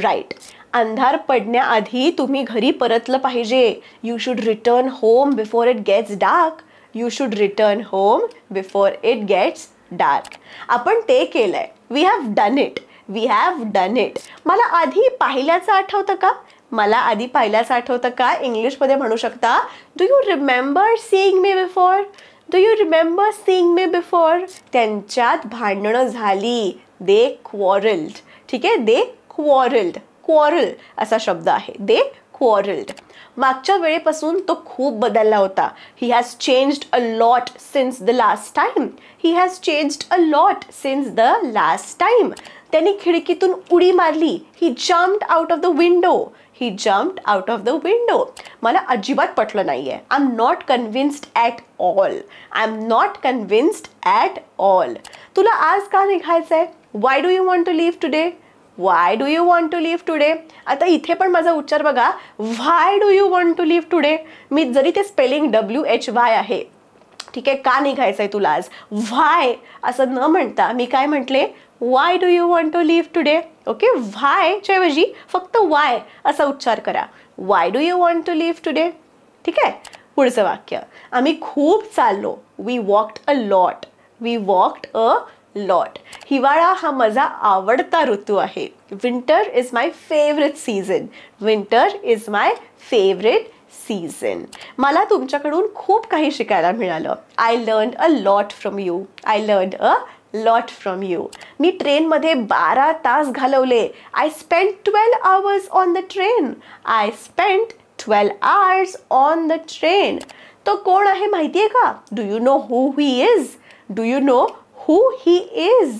right. अंधार पडण्याआधी तुम्ही घरी परतलं पाहिजे. You should return home before it gets dark. You should return home before it gets dark. आपण ते केलंय. We have done it. We have done it. मला आधी पाहिल्याचं आठवतं का? मला आधी पाहिल्याचं आठवतं का? इंग्लिशमध्ये म्हणू शकता, do you remember seeing me before? Do you remember seeing me before? त्यांच्यात भांडणं झाली. दे क्वॉरल्ड. ठीक आहे. दे क्वॉरल्ड. क्वॉरल असा शब्द आहे. दे क्वॉरल्ड. मागच्या वेळेपासून तो खूप बदलला होता. He has changed a lot since the last time. He has changed a lot since the last time. त्यांनी खिडकीतून उडी मारली. He jumped out of the window. He jumped out of the window. मला अजिबात पटलं नाहीये. I am not convinced at all. I am not convinced at all. तुला आज का निघायचंय? Why do you want to leave today? Why do you want to leave today? आता इथे पण माझा उच्चार बघा. Why do you want to leave today? मी जरी ते स्पेलिंग WHY आहे, ठीक आहे, का निघायचंय तुला आज? व्हाय असं न म्हणता मी काय म्हटले? Why do you want to leave today? Okay. व्हायच्या ऐवजी फक्त वाय असा उच्चार करा. Why do you want to leave today? ठीक आहे. पुढचं वाक्य. आम्ही खूप चाललो. We walked a lot. We walked a lot. हिवाळा हा माझा आवडता ऋतू आहे. Winter is my favourite season. Winter is my favourite season. मला तुमच्याकडून खूप काही शिकायला मिळालं. I learn a lot from you. I learn a lot from you. मी ट्रेनमध्ये 12 तास घालवले. I spend 12 hours on the train. I spend 12 hours on the train. तो कोण आहे माहिती आहे का? Do you know who he is? Do you know who he is?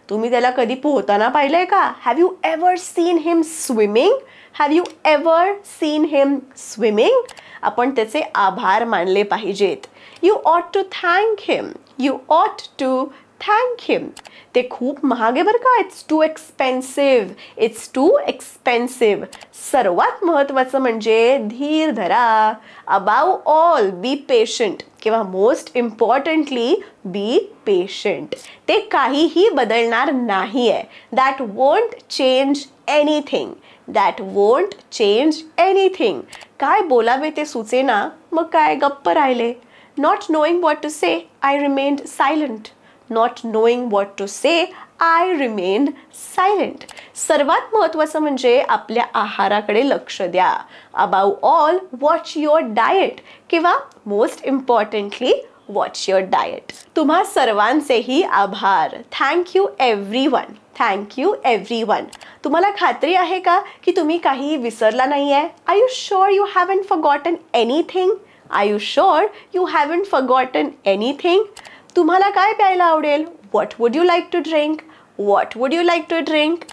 तुम्ही त्याला कधी पोहताना पाहिलंय का? Have you ever seen him swimming? Have you ever seen him swimming? आपण त्याचे आभार मानले पाहिजेत. You ought to thank him. You ought to thank him. ते खूप महाग आहे बरं का. It's too expensive. It's too expensive. सर्वात महत्त्वाचं म्हणजे धीर धरा. अबाव ऑल बी पेशंट किंवा मोस्ट इम्पॉर्टंटली बी पेशंट. ते काहीही बदलणार नाही आहे. That won't change anything. That won't change anything. काय बोलावे ते सुचेना, मग काय गप्प राहिले. Not knowing what to say I remained silent. Not knowing what to say I remained silent. सर्वात महत्त्वाचं म्हणजे आपल्या आहाराकडे लक्ष द्या. Above all watch your diet किंवा most importantly watch your diet. तुम्हा सर्वांचेही आभार. Thank you everyone. Thank you everyone. तुम्हाला खात्री आहे का की तुम्ही काही विसरला नाही आहे? Are you sure you haven't forgotten anything? Are you sure you haven't forgotten anything? तुम्हाला काय प्यायला आवडेल? What would you like to drink? What would you like to drink?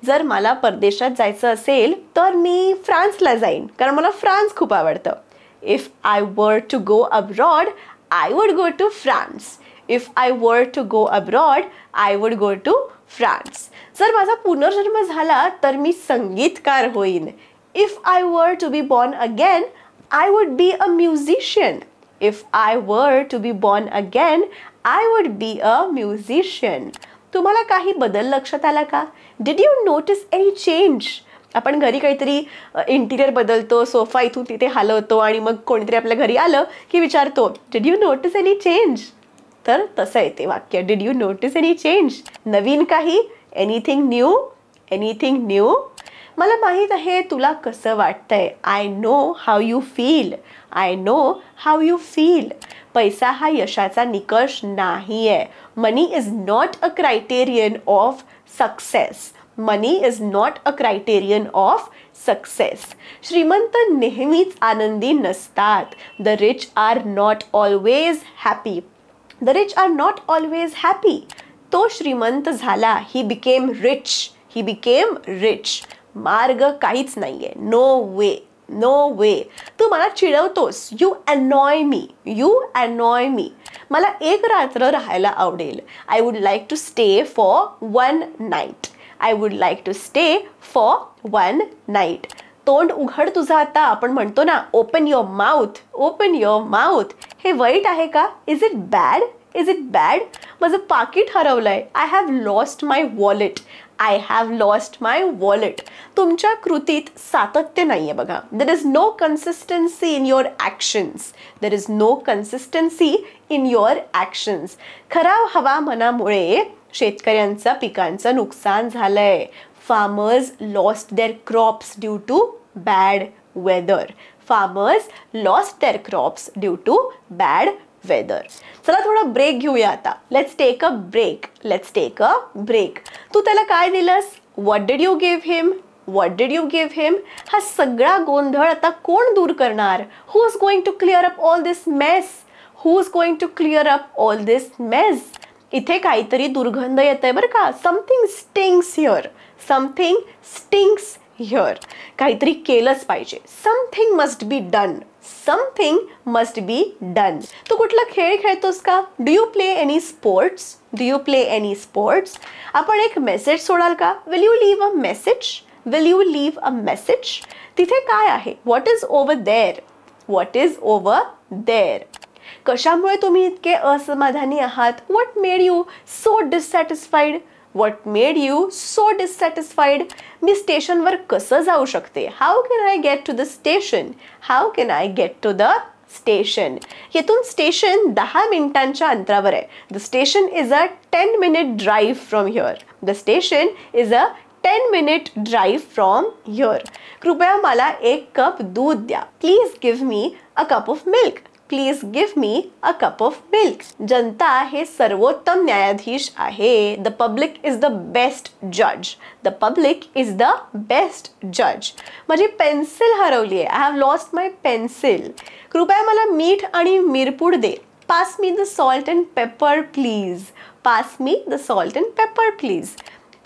जर मला परदेशात जायचं असेल तर मी फ्रान्सला जाईन, कारण मला फ्रान्स खूप आवडतं. If I were to go abroad I would go to France. If I were to go abroad I would go to France. जर माझा पुनर्जन्म झाला तर मी संगीतकार होईन. If I were to be born again I would be a musician. If I were to be born again, I would be a musician. तुम्हाला काही बदल लक्षात आला का? Did you notice any change? आपण घरी काहीतरी इंटिरियर बदलतो, सोफा इथून तिथे हलवतो आणि मग कोणीतरी आपल्या घरी आलं की विचारतो, Did you notice any change? तर तसं आहे ते वाक्य. Did you notice any change? नवीन काही? Anything new? Anything new? मला माहीत आहे तुला कसं वाटतंय. I know how you feel. I know how you feel. पैसा हा यशाचा निकष नाही आहे. Money is not a criterion of success. Money is not a criterion of success. श्रीमंत नेहमीच आनंदी नसतात. The rich are not always happy. The rich are not always happy. तो श्रीमंत झाला. He became rich. He became rich. मार्ग काहीच नाहीये. नो वे. नो वे. तू मला चिडवतोस. You अनॉय me. यू अनॉय मी. मला एक रात्र राहायला आवडेल. I would like to stay for one night. I would like to stay for one night. तोंड उघड तुझं आता. आपण म्हणतो ना, open your mouth. Open your mouth. हे वाईट आहे का? Is it bad? Is it bad? माझं पाकिट हरवलंय. I have lost my wallet. I have lost my wallet. तुमच्या कृतीत सातत्य नाही आहे बघा. There is no consistency in your actions. There is no consistency in your actions. खराब हवामानामुळे शेतकऱ्यांचं पिकांचं नुकसान झालंय. Farmers lost their crops due to bad weather. Farmers lost their crops due to bad weather. चला थोडा ब्रेक घेऊया आता. Let's take a break. Let's take a break. तू त्याला काय दिलंस? What did you give him? What did you give him? हा सगळा गोंधळ आता कोण दूर करणार? Who is going to clear up all this mess? Who is going to clear up all this mess? इथे काहीतरी दुर्गंध येत आहे बरं का. Something stinks here. Something stinks here. काहीतरी केलंच पाहिजे. Something must be done. Something must be done. तू कुठला खेळ खेळतोस का? Do you play any sports? Do you play any sports? आपण एक मेसेज सोडाल का? Will you leave a message? Will you leave a message? तिथे काय आहे? What is over there? What is over there? कशामुळे तुम्ही इतके असमाधानी आहात? What made you so dissatisfied? What made you so dissatisfied? मी स्टेशनवर कसं जाऊ शकते? How can I get to the station? How can I get to the station? येथून स्टेशन 10 मिनिटांच्या अंतरावर आहे. The station is a 10 minute drive from here. The station is a 10 minute drive from here. कृपया मला एक cup दूध द्या. Please give me a cup of milk. Please give me a cup of milk. जनता हे सर्वोत्तम न्यायाधीश आहे. The public is the best जज. The public is the best जज. माझी पेन्सिल हरवली आहे. I have lost my pencil. कृपया मला मीठ आणि मिरपूड दे. Pass me the salt and paper please. Pass me the salt and paper please.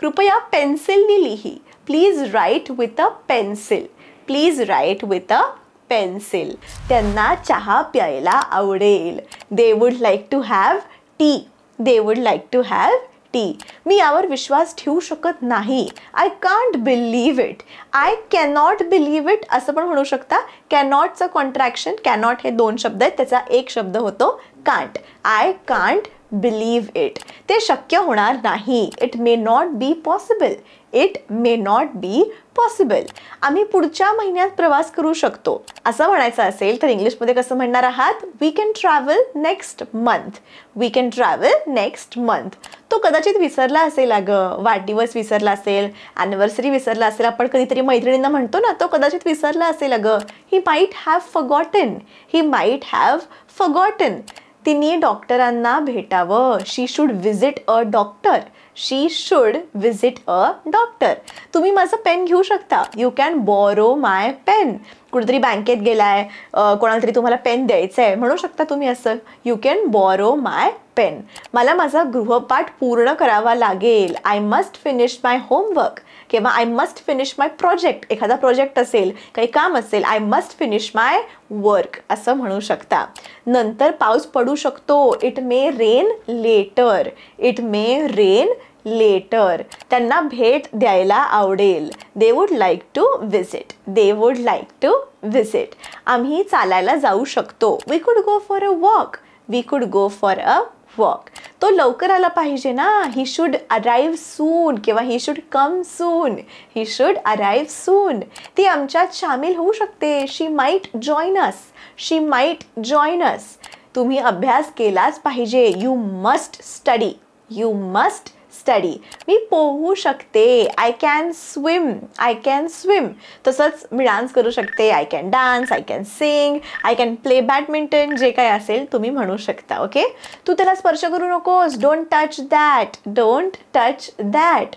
कृपया पेन्सिलनी लिही. Please write with a pencil. Please write with a pencil. त्यांना चहा प्यायला आवडेल. They would like to have tea. They would like to have tea. मी यावर विश्वास ठेवू शकत नाही. I can't believe it. I cannot believe it असं पण म्हणू शकता. कॅनॉटचं कॉन्ट्रॅक्शन, कॅनॉट हे 2 शब्द आहेत, त्याचा एक शब्द होतो can't. I can't believe it. ते शक्य होणार नाही. It may not be possible. It may not be possible. आम्ही पुढच्या महिन्यात प्रवास करू शकतो असं म्हणायचं असेल तर इंग्लिशमध्ये कसं म्हणणार आहात? We can travel next month. We can travel next month. तो कदाचित विसरला असेल अगं, वाढदिवस विसरला असेल, ॲनिव्हर्सरी विसरला असेल. आपण कधीतरी मैत्रिणींना म्हणतो ना, तो कदाचित विसरला असेल अगं. He might have forgotten. He might have forgotten. तिने डॉक्टरांना भेटावं. She should visit a doctor. She should visit a doctor. तुम्ही माझं पेन घेऊ शकता. You can borrow my pen. कुठेतरी बँकेत गेलाय, कोणाला तरी तुम्हाला पेन द्यायचं आहे, म्हणू शकता तुम्ही असं, you can borrow my pen. मला माझा गृहपाठ पूर्ण करावा लागेल. I must finish my homework. किंवा I must finish my project. एखादा प्रोजेक्ट असेल, काही काम असेल, I must finish my work असं म्हणू शकता. नंतर पाऊस पडू शकतो. It may rain later. It may rain later. त्यांना भेट द्यायला आवडेल. They would like to visit. They would like to visit. आम्ही चालायला जाऊ शकतो. We could go for a walk. We could go for a walk. तो लवकर आला पाहिजे ना. ही शुड अराईव्ह सून किंवा he should come soon. He should arrive soon. ती आमच्यात सामील होऊ शकते. She might join us. She might join us. तुम्ही अभ्यास केलाच पाहिजे. You must study. You must study. मी पोहू शकते. I can swim. I can swim. तसंच मी डान्स करू शकते. I can dance. I can sing. I can play badminton. जे काय असेल तुम्ही म्हणू शकता. ओके. तू त्याला स्पर्श करू नकोस. Don't touch that. Don't touch that.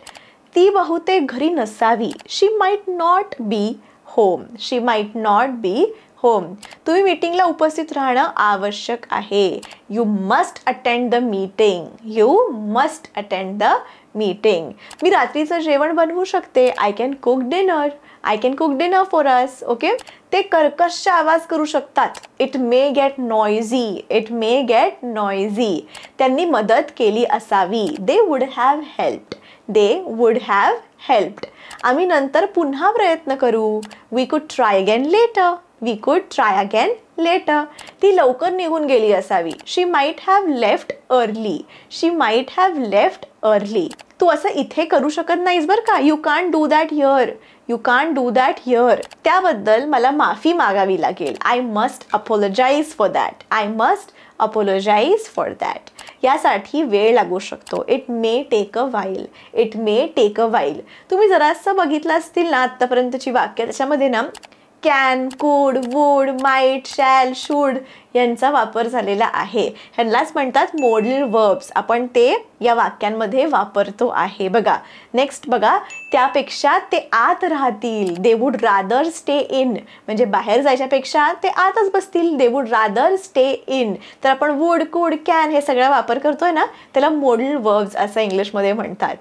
ती बहुतेक घरी नसावी. She might not be home. She might not be home. तुम्ही मीटिंगला उपस्थित राहणं आवश्यक आहे. You must attend the meeting. You must attend the meeting. मी रात्रीचं जेवण बनवू शकते. I can cook dinner. I can cook dinner for us. Okay. ते कर्कश आवाज करू शकतात. It may get noisy. It may get noisy. त्यांनी मदत केली असावी. They would have helped. They would have helped. आम्ही नंतर पुन्हा प्रयत्न करू. We could try again later. We could try again later. ती लवकर निघून गेली असावी. She might have left early. She might have left early. तू असं इथे करू शकत नाहीस बरं का. You can't do that here. You can't do that here. त्याबद्दल मला माफी मागावी लागेल. I must apologise for that. I must apologise for that. यासाठी वेळ लागू शकतो. It may take a while. It may take a while. तुम्ही जरासं बघितलं असतील ना आत्तापर्यंतची वाक्य, त्याच्यामध्ये ना कॅन, कुड, वुड, माईट, शॅल, शूड यांचा वापर झालेला आहे. ह्यांनाच म्हणतात मोडल वर्ब्स. आपण ते या वाक्यांमध्ये वापरतो आहे. बघा नेक्स्ट बघा. त्यापेक्षा ते आत राहतील. They would rather stay in. म्हणजे बाहेर जायच्यापेक्षा ते आतच बसतील. They would rather stay in. तर आपण वुड, कुड, कॅन हे सगळा वापर करतोय ना, त्याला मोडल वर्ब्स असं इंग्लिशमध्ये म्हणतात.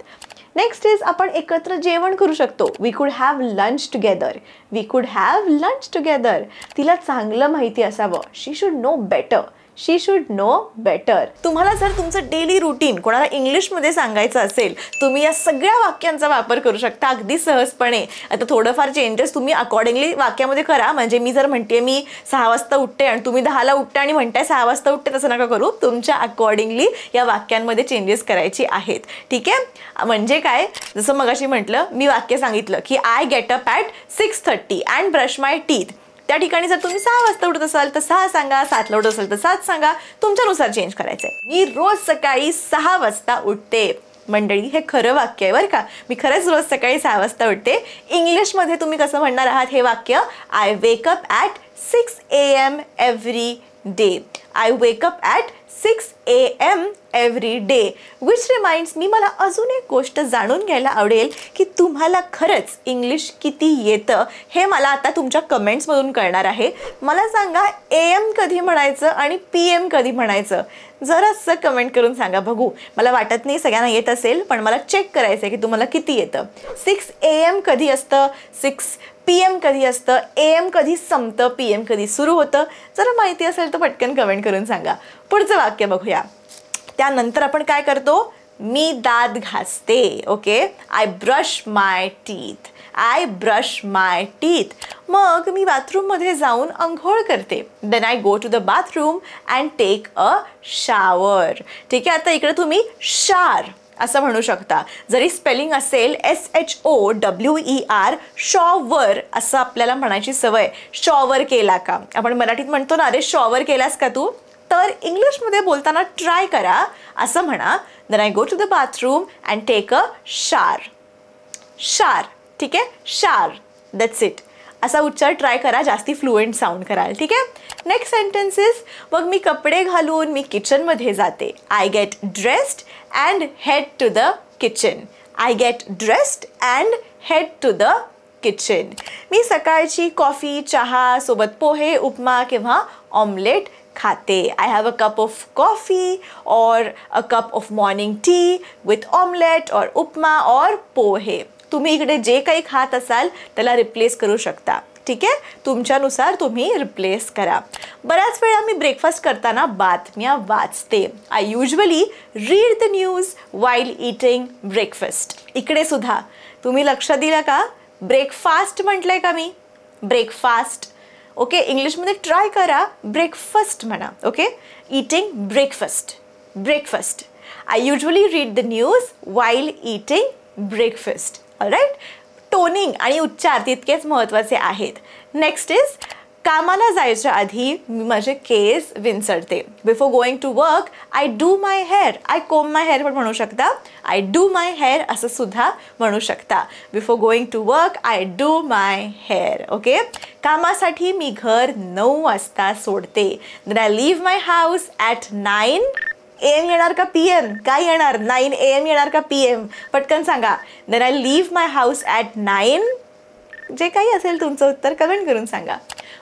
नेक्स्ट इज आपण एकत्र जेवण करू शकतो. We could have lunch together. We could have lunch together. तिला चांगलं माहिती असावं. She should know better. She should know better. तुम्हाला जर तुमचं डेली रुटीन कोणाला इंग्लिशमध्ये सांगायचं असेल, तुम्ही या सगळ्या वाक्यांचा वापर करू शकता अगदी सहजपणे. आता थोडंफार चेंजेस तुम्ही अकॉर्डिंगली वाक्यामध्ये करा. म्हणजे मी जर म्हणते मी 6 वाजता उठते आणि तुम्ही 10ला उठते आणि म्हणताय 6 वाजता उठते, तसं नका करू. तुमच्या अकॉर्डिंगली या वाक्यांमध्ये चेंजेस करायची आहेत. ठीक आहे. म्हणजे काय, जसं मगाशी म्हटलं, मी वाक्य सांगितलं की I get up at 6:30 and brush my teeth. त्या ठिकाणी जर तुम्ही 6 वाजता उठत असाल तर 6 सांगा. 7ला उठत असाल तर 7 सांगा. तुमच्यानुसार चेंज करायचंय. मी रोज सकाळी 6 वाजता उठते. मंडळी हे खरं वाक्य आहे बरं का. मी खरंच रोज सकाळी 6 वाजता उठते. इंग्लिशमध्ये तुम्ही कसं म्हणणार आहात हे वाक्य? I wake up at 6 AM every day. I wake up at 6 AM every day. Which reminds me, मला अजून एक गोष्ट जाणून घ्यायला आवडेल की तुम्हाला खरंच इंग्लिश किती येतं हे मला आता तुमच्या कमेंट्समधून कळणार आहे. मला सांगा AM कधी म्हणायचं आणि PM कधी म्हणायचं, जरासं कमेंट करून सांगा बघू. मला वाटत नाही सगळ्यांना येत असेल, पण मला चेक करायचं आहे की तुम्हाला किती येतं. 6 AM कधी असतं, 6 PM कधी असतं, AM कधी संपतं, PM कधी सुरू होतं. जरा माहिती असेल तर पटकन कमेंट करून सांगा. पुढचं वाक्य बघूया. त्यानंतर आपण काय करतो, मी दात घासते. Okay, I brush my teeth. I brush my teeth. मग मी बाथरूममध्ये जाऊन अंघोळ करते. Then I go to the bathroom and take a shower. ठीक आहे, आता इकडे तुम्ही शार असं म्हणू शकता. जरी स्पेलिंग असेल SHOWER, शॉवर असं आपल्याला म्हणायची सवय. शॉवर केला का, आपण मराठीत म्हणतो ना, अरे शॉवर केलास का तू, तर इंग्लिशमध्ये बोलताना ट्राय करा, असं म्हणा, then I go to the bathroom and take a shower. Shower, ठीक आहे, शार, दॅट्स इट. असा उच्चार ट्राय करा, जास्ती फ्लुएंट साऊंड कराल. ठीक आहे. Next sentences. मग मी कपडे घालून मी किचनमध्ये जाते. I get dressed and head to the kitchen. I get dressed and head to the kitchen. मी सकाळची कॉफी, चहा सोबत पोहे, उपमा किंवा ऑमलेट खाते. I have a cup of coffee और a cup of morning tea with omelette और उपमा और पोहे. तुम्ही इकडे जे काही खात असाल त्याला रिप्लेस करू शकता. ठीक आहे, तुमच्यानुसार तुम्ही रिप्लेस करा. बऱ्याच वेळा मी ब्रेकफास्ट करताना बातम्या वाचते. I usually read the news while eating breakfast. इकडे सुद्धा तुम्ही लक्ष दिलं का, ब्रेकफास्ट म्हटलंय का मी, ब्रेकफास्ट. ओके, इंग्लिशमध्ये ट्राय करा, ब्रेकफास्ट म्हणा. Okay, eating breakfast, breakfast. I usually read the news while eating breakfast. All right, toning आणि उच्चार तितकेच महत्त्वाचे आहेत. नेक्स्ट इज, कामाला जायच्या आधी मी माझे केस विंचरते. Before going to work I do my hair. I comb my hair पण म्हणू शकता, आय डू माय हेअर असं सुद्धा म्हणू शकता. Before going to work I do my hair. Okay, कामासाठी मी घर 9 वाजता सोडते. Then I leave my house at 9 AM येणार का PM, काय येणार, 9 AM येणार का PM, पटकन सांगा. Then I leave my house at 9. जे काही असेल तुमचं उत्तर कमेंट करून सांगा.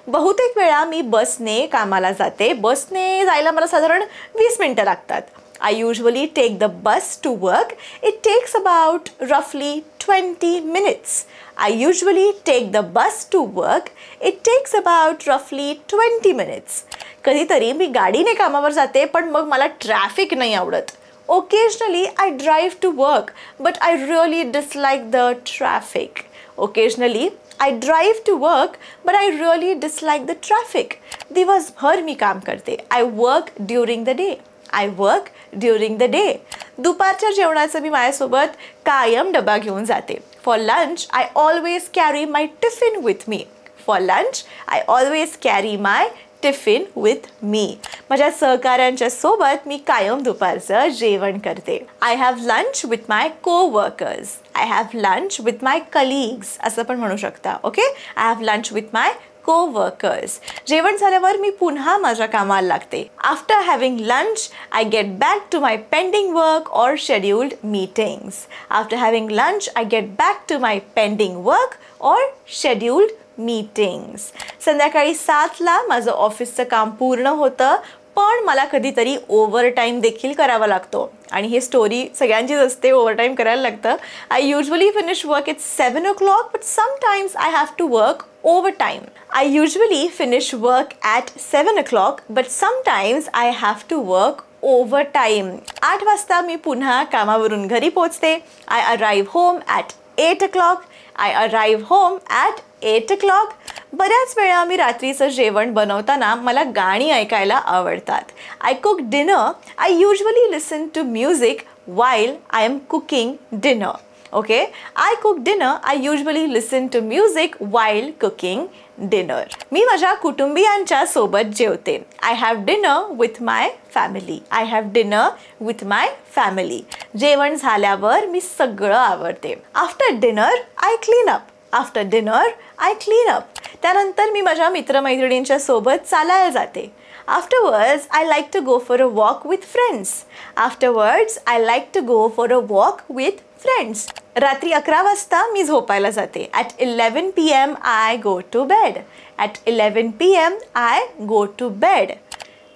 बहुतेक वेळा मी बसने कामाला जाते. बसने जायला मला साधारण 20 मिनिटं लागतात. I usually take the bus to work. It takes about रफली 20 minutes. I usually take the bus to work. It takes about roughly 20 minutes. कधीतरी मी गाडीने कामावर जाते, पण मग मला ट्रॅफिक नाही आवडत. Occasionally I drive to work, but I really dislike the traffic. Occasionally I drive to work, but I really dislike the traffic. दिवसभर मी काम करते. I work during the day. I work during the day. दुपारच्या जेवणाचं मी माझ्यासोबत कायम डबा घेऊन जाते. For lunch, I always carry my tiffin with me. For lunch, I always carry my tiffin with me. माझ्या सहकाऱ्यांच्या सोबत मी कायम दुपारचं जेवण करते. I have lunch with my co-workers. I have lunch with my colleagues. असं पण म्हणू शकता. Okay, I have lunch with my co-workers. जेवण झाल्यावर मी पुन्हा माझ्या कामाला लागते. After having lunch, I get back to my pending work or scheduled meetings. After having lunch, I get back to my pending work or scheduled meetings. संध्याकाळी 7ला माझं ऑफिसचं काम पूर्ण होतं, पण मला कधीतरी ओव्हरटाईम देखील करावा लागतो. आणि ही स्टोरी सगळ्यांचीच असते, ओव्हरटाईम करायला लागतं. I usually finish work at 7 o'clock, but sometimes I have to work overtime. I usually finish work at 7 o'clock, but sometimes I have to work overtime. 8 वाजता मी पुन्हा कामावरून घरी पोहोचते. I arrive home at 8 o'clock. I arrive home at 8 o'clock. बऱ्याच वेळा मी रात्रीचं जेवण बनवताना मला गाणी ऐकायला आवडतात. I cook dinner. I usually listen to music while I am cooking dinner. Okay, I cook dinner. I usually listen to music while cooking dinner. मी माझ्या कुटुंबियांच्या सोबत जेवते. I have dinner with my family. I have dinner with my family. जेवण झाल्यावर मी सगळं आवरते. After dinner, I clean up. After dinner, I clean up. त्यानंतर मी माझ्या मित्रमैत्रिणींच्या सोबत चालायला जाते. Afterwards, I like to go for a walk with friends. Afterwards, I like to go for a walk with friends. रात्री 11 वाजता मी झोपायला जाते. At 11 p.m. I go to bed. At 11 p.m. I go to bed.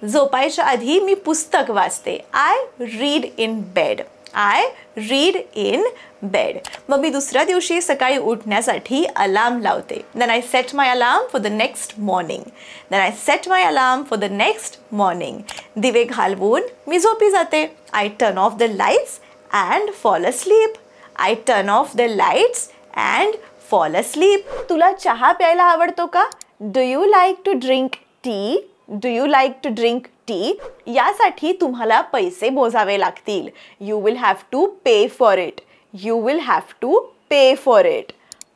झोपायच्या आधी मी पुस्तक वाचते. I read in bed. I read in bed. मग मी दुसऱ्या दिवशी सकाळी उठण्यासाठी अलार्म लावते. Then I set my alarm for the next morning. Then I set my alarm for the next morning. दिवे घालवून मी झोपी जाते. I turn off the lights and fall asleep. I turn off the lights and fall asleep. तुला चहा प्यायला आवडतो का? Do you like to drink tea? Do you like to drink tea? यासाठी तुम्हाला पैसे मोजावे लागतील. You will have to pay for it. You will have to pay for it.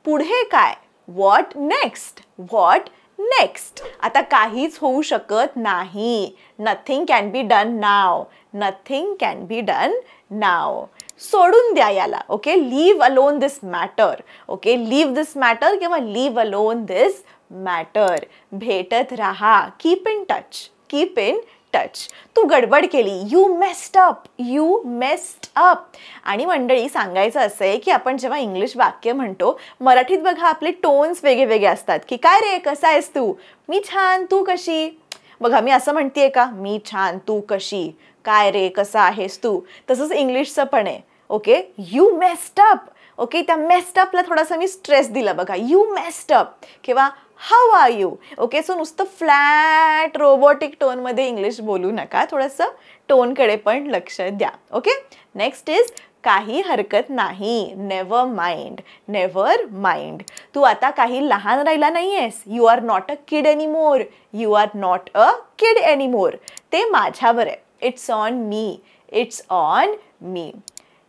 पुढे काय? What next? What next? आता काहीच होऊ शकत नाही. Nothing can be done now. Nothing can be done now. सोडून द्या याला. Okay, leave alone this matter. Okay, leave this matter किंवा leave alone this matter. भेटत राहा. Keep in touch. Keep in touch. तू गडबड केली. You messed up. You messed up. आणि मंडळी सांगायचं असं आहे की आपण जेव्हा इंग्लिश वाक्य म्हणतो, मराठीत बघा आपले टोन्स वेगळे वेगळे असतात की काय रे कसा आहेस तू? मी छान, तू कशी? बघा मी असं म्हणतेय का? मी छान, तू कशी? काय रे कसा आहेस तू? तसंच इंग्लिशचं पण आहे. Okay, you messed up. Okay, त्या मेस्ड अपला थोडासा मी स्ट्रेस दिला बघा. यू मेस्ड अप किंवा how are you. Okay, so नुसतं फ्लॅट रोबोटिक टोनमध्ये इंग्लिश बोलू नका. थोडंसं टोनकडे पण लक्ष द्या. ओके, नेक्स्ट इज काही हरकत नाही. Never mind. Never mind. तू आता काही लहान राहिला नाहीयेस. You are not a kid anymore. You are not a kid anymore. ते माझ्यावर आहे. It's on me. It's on me.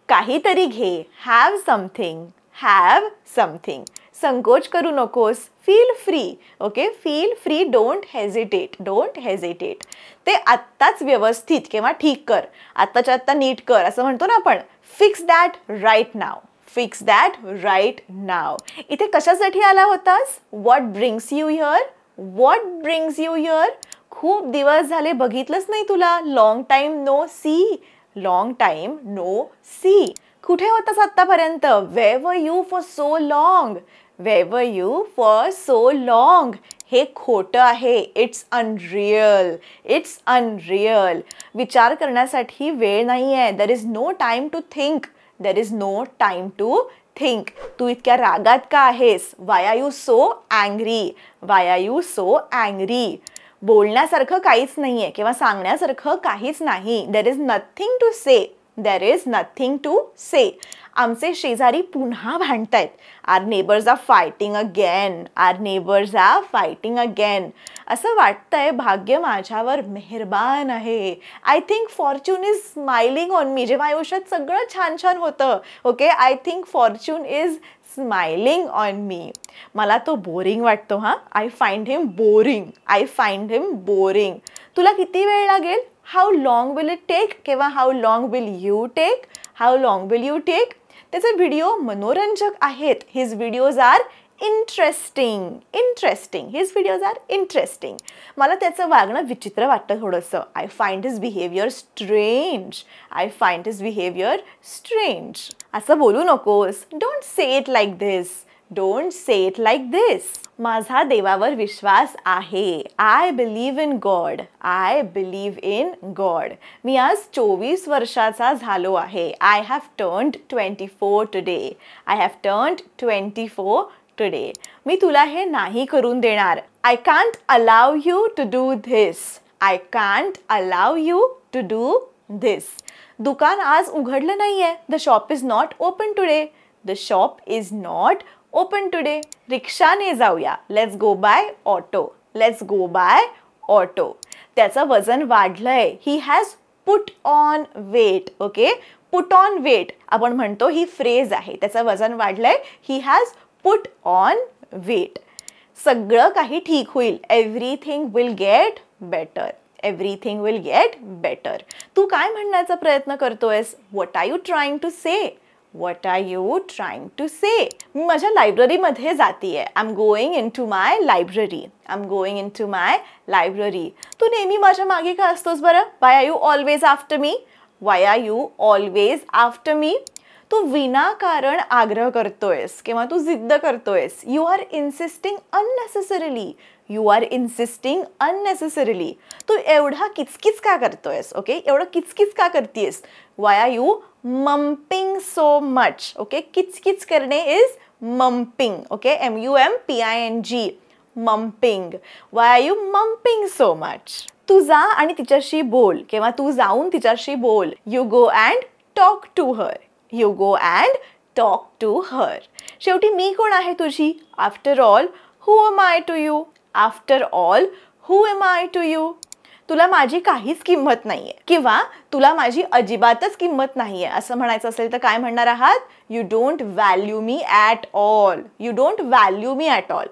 काहीतरी घे. Have something. Have something. संकोच करू नकोस. Feel free. Okay, feel free. Don't hesitate. Don't hesitate. ते आत्ताच व्यवस्थित किंवा ठीक कर. आत्ताच्या आत्ता नीट कर असं म्हणतो ना आपण. Fix that right now. Fix that right now. इथे कशासाठी आला होतास? What brings you here? What brings you here? खूप दिवस झाले बघितलंच नाही तुला. Long time no see. Long time no see. कुठे होतास आत्तापर्यंत? Where were you for so long? Where were you for so long? हे खोटं आहे. It's unreal. It's unreal. विचार करण्यासाठी वेळ नाही आहे. There is no time to think. There is no time to think. तू इतक्या रागात का आहेस? Why are you so angry? Why are you so angry? बोलण्यासारखं काहीच नाहीये किंवा सांगण्यासारखं काहीच नाही. There is nothing to say. There is nothing to say. आमचे शेजारी पुन्हा भांडतायत. Our neighbours are fighting again. Our neighbours are fighting again. असं वाटतंय भाग्य माझ्यावर मेहरबान आहे. I think fortune is smiling on me. जेव्हा आयुष्यात सगळं छान छान होतं. Okay, I think fortune is smiling on me. मला तो बोरिंग वाटतो. हां, I find him boring. I find him boring. तुला किती वेळ लागेल? How long will it take किंवा how long will you take? How long will you take? त्याचे व्हिडिओ मनोरंजक आहेत. His videos are interesting. Interesting. His videos are interesting. मला त्याचं वागणं विचित्र वाटतं थोडंसं. I find his behaviour strange. I find his behaviour strange. असं बोलू नकोस. Don't say it like this. Don't say it like this. माझा देवावर विश्वास आहे. I believe in God. I believe in God. मी आज 24 वर्षाचा झालो आहे. I have turned 24 today. I have turned 24 today. मी तुला हे नाही करून देणार. I can't allow you to do this. I can't allow you to do this. दुकान आज उघडलं नाहीये. The shop is not open today. The shop is not open today. रिक्षाने जाऊया. Let's go by auto. Let's go by auto. त्याचं वजन वाढलंय. He has put on weight. Okay, put on weight आपण म्हणतो. ही फ्रेज आहे. त्याचं वजन वाढलंय. He has put on weight. सगळं काही ठीक होईल. Everything will get better. Everything will get better. तू काय म्हणण्याचा प्रयत्न करतोयस? What are you trying to say? What are you trying to say? मी माझ्या लायब्ररीमध्ये जातीये. I'm going into my library. I'm going into my library. तू नेहमी माझ्या मागे का असतोस बरं? Why are you always after me? Why are you always after me? तू विनाकारण आग्रह करतोयस किंवा तू जिद्द करतोयस. You are insisting unnecessarily. You are insisting unnecessarily. तू एवढा किचकिच का करतोयस? ओके, एवढं किचकिच का करतेस? Why are you mumping so much? Okay, किचकिच करणे is mumping. Okay, mumping. Mumping. Why are you mumping so much? तू जा आणि तिच्याशी बोल किंवा तू जाऊन तिच्याशी बोल. You go and talk to her. You go and talk to her. शेवटी मी कोण आहे तुझी? After all, who am I to you? After all, who am I to you? तुला माझी काहीच किंमत नाहीये किंवा तुला माझी अजिबातच किंमत नाहीये असं म्हणायचं असेल तर काय म्हणणार आहात? You don't value me at all. You don't value me at all.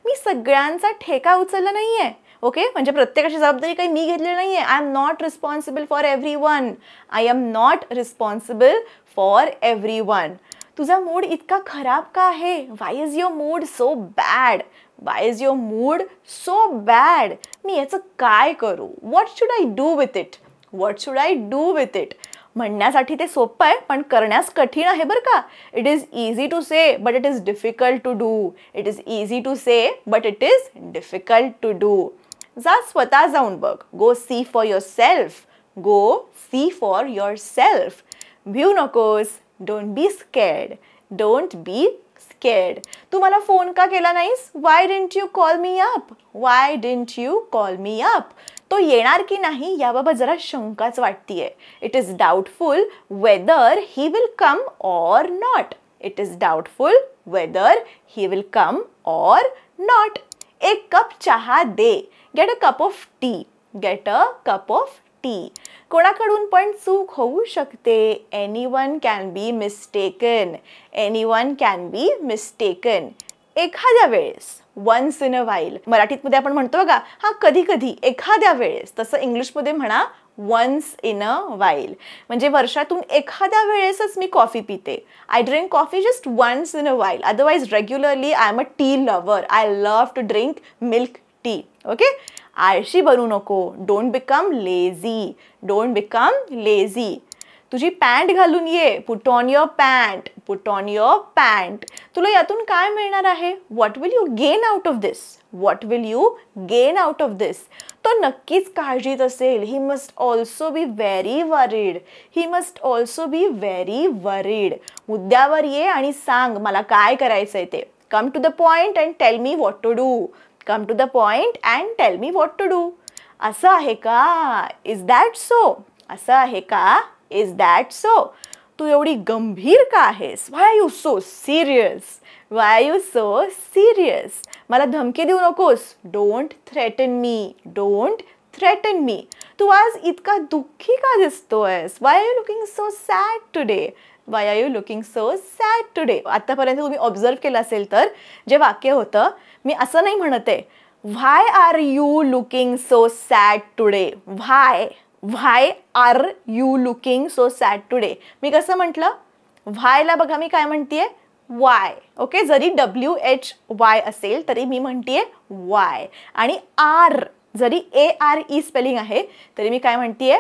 मी सगळ्यांचा ठेका उचलला नाहीये. ओके, म्हणजे प्रत्येकाची जबाबदारी काही मी घेतली नाहीये. I am not responsible for everyone. I am not responsible for everyone. तुझा मूड इतका खराब का आहे? Why is your mood so bad? Why is your mood so bad? मी याचं काय करू? What should I do with it? What should I do with it? म्हणण्यासाठी ते सोपं आहे पण करण्यास कठीण आहे बरं का. It is easy to say but it is difficult to do. It is easy to say but it is difficult to do. जा स्वतः जाऊन बघ. Go see for yourself. Go see for yourself. भिऊ नकोस. Don't be scared. Don't be स्कॅर्ड. तू मला phone का केला नाहीस? Why didn't you call me up? Why didn't you call me up? तो येणार की नाही याबाबत जरा शंकाच वाटतीये. It is doubtful whether he will come or not. It is doubtful whether he will come or not. एक कप चहा दे. Get a cup of tea. Get a cup of tea. कोणाकडून पण चूक होऊ शकते. Anyone can be mistaken. Anyone can be mistaken. एखाद्या वेळेस. Once in a while. मराठीमध्ये आपण म्हणतो बघा, हा कधी कधी, एखाद्या वेळेस. तसं इंग्लिशमध्ये म्हणा वन्स इन अ व्हाईल. म्हणजे वर्षातून एखाद्या वेळेसच मी कॉफी पिते. I drink coffee just once in a while. Otherwise regularly I am a tea lover. I love to drink milk tea. Okay, आळशी बनू नको. Don't become lazy. Don't become lazy. तुझी पॅन्ट घालून ये. Put on your pant. Put on your pant. तुला यातून काय मिळणार आहे? What will you gain out of this? What will you gain out of this? तो नक्कीच काळजीत असेल. He must also be very worried. He must also be very worried. मुद्द्यावर ये आणि सांग मला काय करायचंय ते. Come to the point and tell me what to do. Come to the point and tell me what to do. असं आहे का? Is that so? असं आहे का? Is that so? तू एवढी गंभीर का आहेस? Why are you so serious? Why are you so serious? मला धमकी देऊ नकोस. Don't threaten me. Don't threaten me. तू आज इतका दुःखी का दिसतोयस? Why are you looking so sad today? Why are you looking so sad today? आतापर्यंत तुम्ही ऑब्झर्व केलं असेल तर जे वाक्य होतं, मी असं नाही म्हणते why are you looking so sad today. Why are you looking so sad today. मी कसं म्हटलं? व्हायला बघा मी काय म्हणतेय? वाय. ओके, जरी WHY असेल तरी मी म्हणतेय वाय. आणि आर जरी ARE स्पेलिंग आहे तरी मी काय म्हणतेय?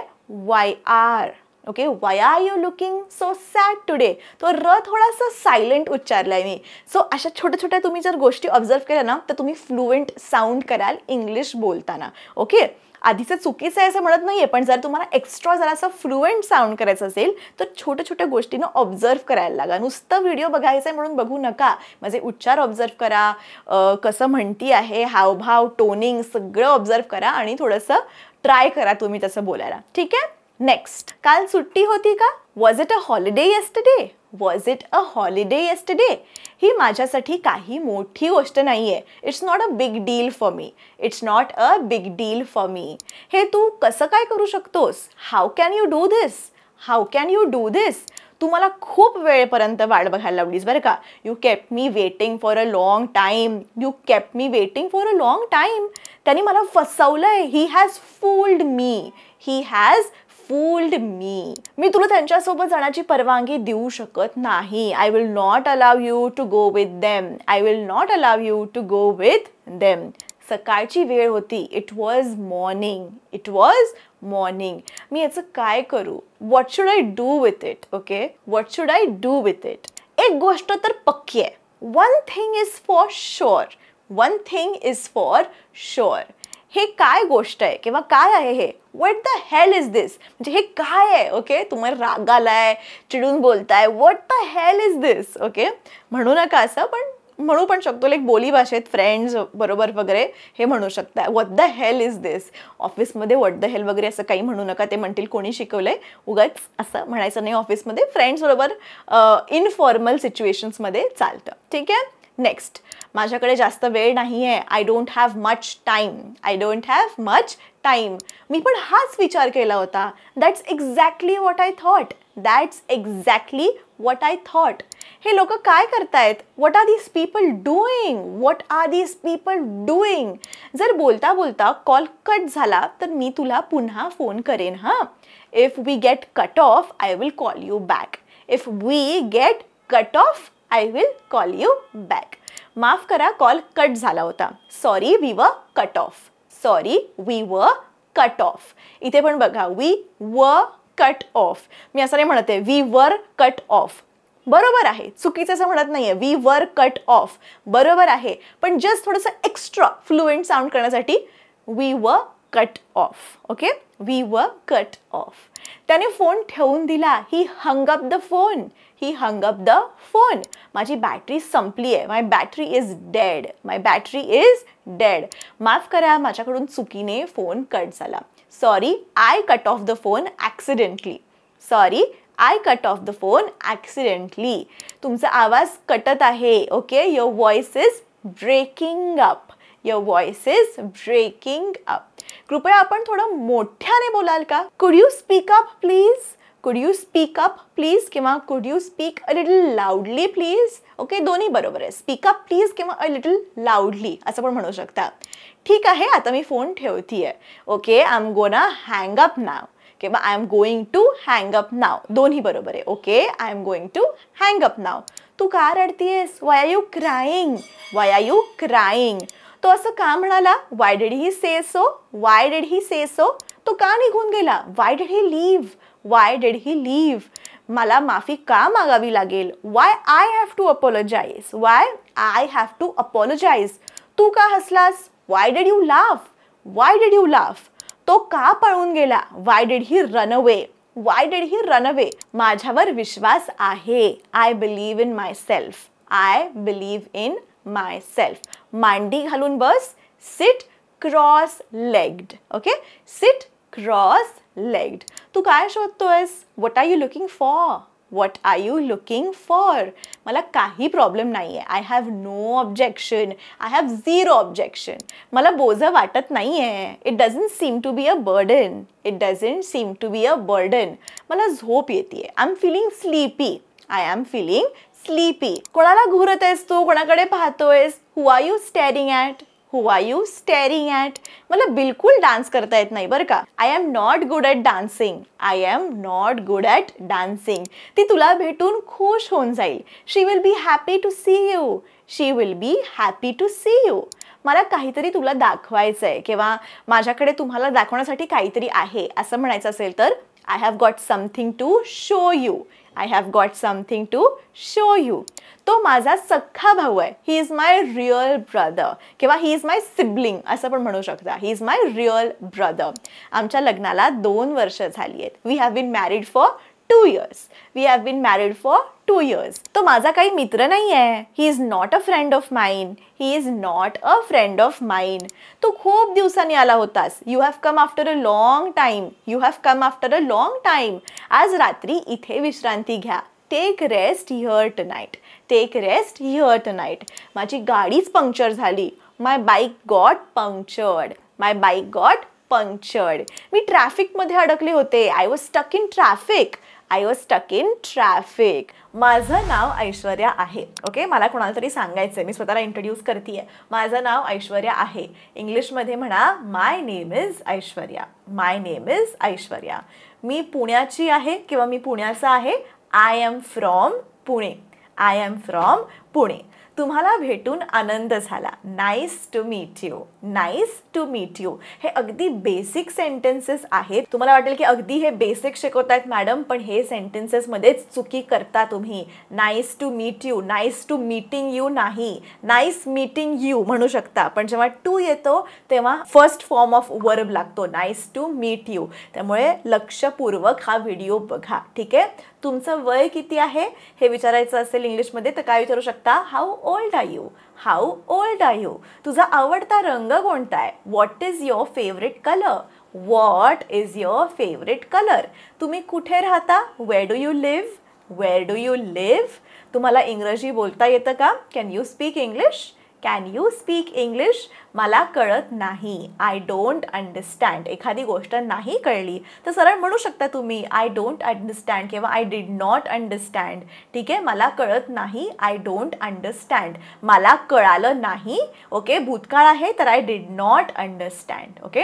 YR. Okay, why are you looking so sad today. तो र थोडासा सायलेंट उच्चारलाय मी. सो अशा छोट्या छोट्या तुम्ही जर गोष्टी ऑब्झर्व केल्या ना तर तुम्ही फ्लुएंट साऊंड कराल इंग्लिश बोलताना. ओके, आधीचं चुकीचं आहे असं म्हणत नाहीये, पण जर तुम्हाला एक्स्ट्रा जरासं फ्लुएंट साऊंड करायचं असेल तर छोट्या छोट्या गोष्टींना ऑब्झर्व करायला लागा. नुसतं व्हिडिओ बघायचं आहे म्हणून बघू नका. माझे उच्चार ऑब्झर्व करा, कसं म्हणती आहे, हावभाव, टोनिंग सगळं ऑब्झर्व करा आणि थोडंसं ट्राय करा तुम्ही तसं बोलायला. ठीक आहे. नेक्स्ट, काल सुट्टी होती का? Was it a holiday yesterday? Was it a holiday yesterday? ही माझ्यासाठी काही मोठी गोष्ट नाहीये. It's not a big deal for me. It's not a big deal for me. हे तू कसं काय करू शकतोस? How can you do this? How can you do this? तू मला खूप वेळेपर्यंत वाट बघायला लावलीस बरं का. You kept me waiting for a long time. You kept me waiting for a long time. त्यांनी मला फसवलंय. He has fooled me. He has fooled me तुला त्यांच्यासोबत जाण्याची परवानगी देऊ शकत नाही. I will not allow you to go with them. I will not allow you to go with them. सकाळची वेळ होती. It was morning. It was morning. मी याचं काय करू? What should I do with it? Okay, what should I do with it? एक गोष्ट तर पक्की आहे. One thing is for sure. One thing is for sure. हे काय गोष्ट आहे किंवा काय आहे हे? व्हॉट द हेल इज दिस? म्हणजे हे काय आहे? ओके, तुम्हाला राग आलाय, चिडून बोलताय, what the hell is this? Okay, म्हणू नका असं, पण म्हणू पण शकतो. लाईक बोली भाषेत फ्रेंड्स बरोबर वगैरे हे म्हणू शकता. व्हॉट द हेल इज दिस? ऑफिसमध्ये व्हॉट द हेल वगैरे असं काही म्हणू नका. ते म्हणतील कोणी शिकवलंय. उगाच असं म्हणायचं नाही ऑफिसमध्ये. फ्रेंड्स बरोबर इनफॉर्मल सिच्युएशन्समध्ये चालतं. ठीक आहे. नेक्स्ट, माझ्याकडे जास्त वेळ नाही आहे. I don't have much time. I don't have much time. मी पण हाच विचार केला होता. That's exactly what I thought. That's exactly what I thought. हे लोक काय करतायत? What are these people doing? What are these people doing? जर बोलता बोलता कॉल कट झाला तर मी तुला पुन्हा फोन करेन. हां, if we get cut off I will call you back. If we get cut off I will call you back. माफ करा, कॉल कट झाला होता. Sorry, we were cut off. Sorry, we were cut off. इथे पण बघा, we were cut of. मी असं नाही म्हणते वी वर कट ऑफ. बरोबर आहे, चुकीचं असं म्हणत नाहीये. वी वर कट ऑफ बरोबर आहे, पण जस्ट थोडंसं एक्स्ट्रा फ्लुएंट साऊंड करण्यासाठी we were cut off. Okay, we were cut off. त्याने फोन ठेवून दिला. He hung up the phone. He hung up the phone. माझी बॅटरी संपली आहे. My battery is dead. My battery is dead. माफ करा, माझ्याकडून चुकीने फोन कट झाला. Sorry, I cut off the phone accidentally. Sorry, I cut off the phone accidentally. तुमचा आवाज कटत आहे. Okay, your voice is breaking up. Your voice is breaking up. कृपया आपण थोडं मोठ्याने बोलाल का? Could you speak up please? Could you speak up please किंवा could you speak a little loudly please? Okay, दोन्ही बरोबर आहे. स्पीक अप प्लीज किंवा अ लिटल लाऊडली असं पण म्हणू शकता. ठीक आहे, आता मी फोन ठेवतीये. Okay, I am gonna hang up now किंवा I am going to hang up now. दोन्ही बरोबर आहे. Okay, I am going to hang up now. तू का रडतीयेस? Why are you crying? Why are you crying? तो असं का म्हणाला? Why did he say so? Why did he say so? तो का निघून गेला? Why did he leave? Why did he leave? मला माफी का मागावी लागेल? Why I have to apologise? Why I have to apologise? तू का हसलास? Why did you laugh? Why did you laugh? तो का पळून गेला? Why did he run away? Why did he run away? माझ्यावर विश्वास आहे. I believe in myself. I believe in myself. मांडी घालून बस. Sit cross legged. Okay, sit cross legged. तू काय शोधतोयस? What are you looking for? What are you looking for? मला काही प्रॉब्लेम नाही आहे. I have no objection. I have zero objection. मला बोझं वाटत नाही आहे. It doesn't seem to be a burden. It doesn't seem to be a burden. मला झोप येते. I am feeling sleepy. I am feeling sleepy. कोणाला घुरत आहेस तू? कोणाकडे पाहतोयस? Who are you staring at? Who are you staring at? मला बिलकुल डान्स करता येत नाही बरं का. I am not good at dancing. I am not good at dancing. ती तुला भेटून खुश होऊन जाईल. She will be happy to see you. She will be happy to see you. मला काहीतरी तुला दाखवायचं आहे किंवा माझ्याकडे तुम्हाला दाखवण्यासाठी काहीतरी आहे असं म्हणायचं असेल तर I have got something to show you. I have got something to show you. तो माझा सख्खा भाऊ आहे. He is my real brother किंवा ही इज माय सिबलिंग असं पण म्हणू शकता. He is my real brother. आमच्या लग्नाला 2 वर्ष झाली आहेत. We have been married for 2 years. We have been married for 2 years. तो माझा काही मित्र नाही आहे. He is not a friend of mine. He is not a friend of mine. तू खूप दिवसांनी आला होतास. You have come after a long time. You have come after a long time. आज रात्री इथे विश्रांती घ्या. Take rest here tonight. Take rest here tonight. माझी गाडीच पंक्चर झाली. My bike got punctured. My bike got punctured. मी ट्रॅफिकमध्ये अडकले होते. I was stuck in traffic. I was stuck in traffic. माझं नाव ऐश्वर्या आहे. ओके, मला कोणाला तरी सांगायचं आहे. मी स्वतःला इंट्रोड्यूस करते आहे. माझं नाव ऐश्वर्या आहे. इंग्लिशमध्ये म्हणा my name is Aishwarya. My name is Aishwarya. मी पुण्याची आहे किंवा मी पुण्याचा आहे. I am from Pune. I am from Pune. तुम्हाला भेटून आनंद झाला. Nice to meet you. Nice to meet you. हे अगदी बेसिक सेंटेन्सेस आहेत. तुम्हाला वाटेल की अगदी हे बेसिक शिकवतायत मॅडम, पण हे सेंटेन्सेसमध्येच चुकी करता तुम्ही. Nice to meet you, nice to meeting you नाही, नाईस मीटिंग यू म्हणू शकता. पण जेव्हा टू येतो तेव्हा फर्स्ट फॉर्म ऑफ वर्ब लागतो, नाईस टू मीट यू. त्यामुळे लक्षपूर्वक हा व्हिडिओ बघा. ठीक आहे. तुमचं वय किती आहे हे विचारायचं असेल इंग्लिशमध्ये तर काय विचारू शकता? How old are you. How old are you. तुझा आवडता रंग कोणता आहे? What is your favourite colour. What is your favourite colour. तुम्ही कुठे राहता? Where do you live. Where do you live. तुम्हाला इंग्रजी बोलता येतं का? Can you speak English. Can you speak English. मला कळत नाही. I don't understand. एखादी गोष्ट नाही कळली तर सरळ म्हणू शकता तुम्ही आय डोंट अंडरस्टँड किंवा आय डिड नॉट अंडरस्टँड. ठीक आहे. मला कळत नाही. I don't understand. मला कळालं नाही. ओके. भूतकाळ आहे तर I did not understand. Okay.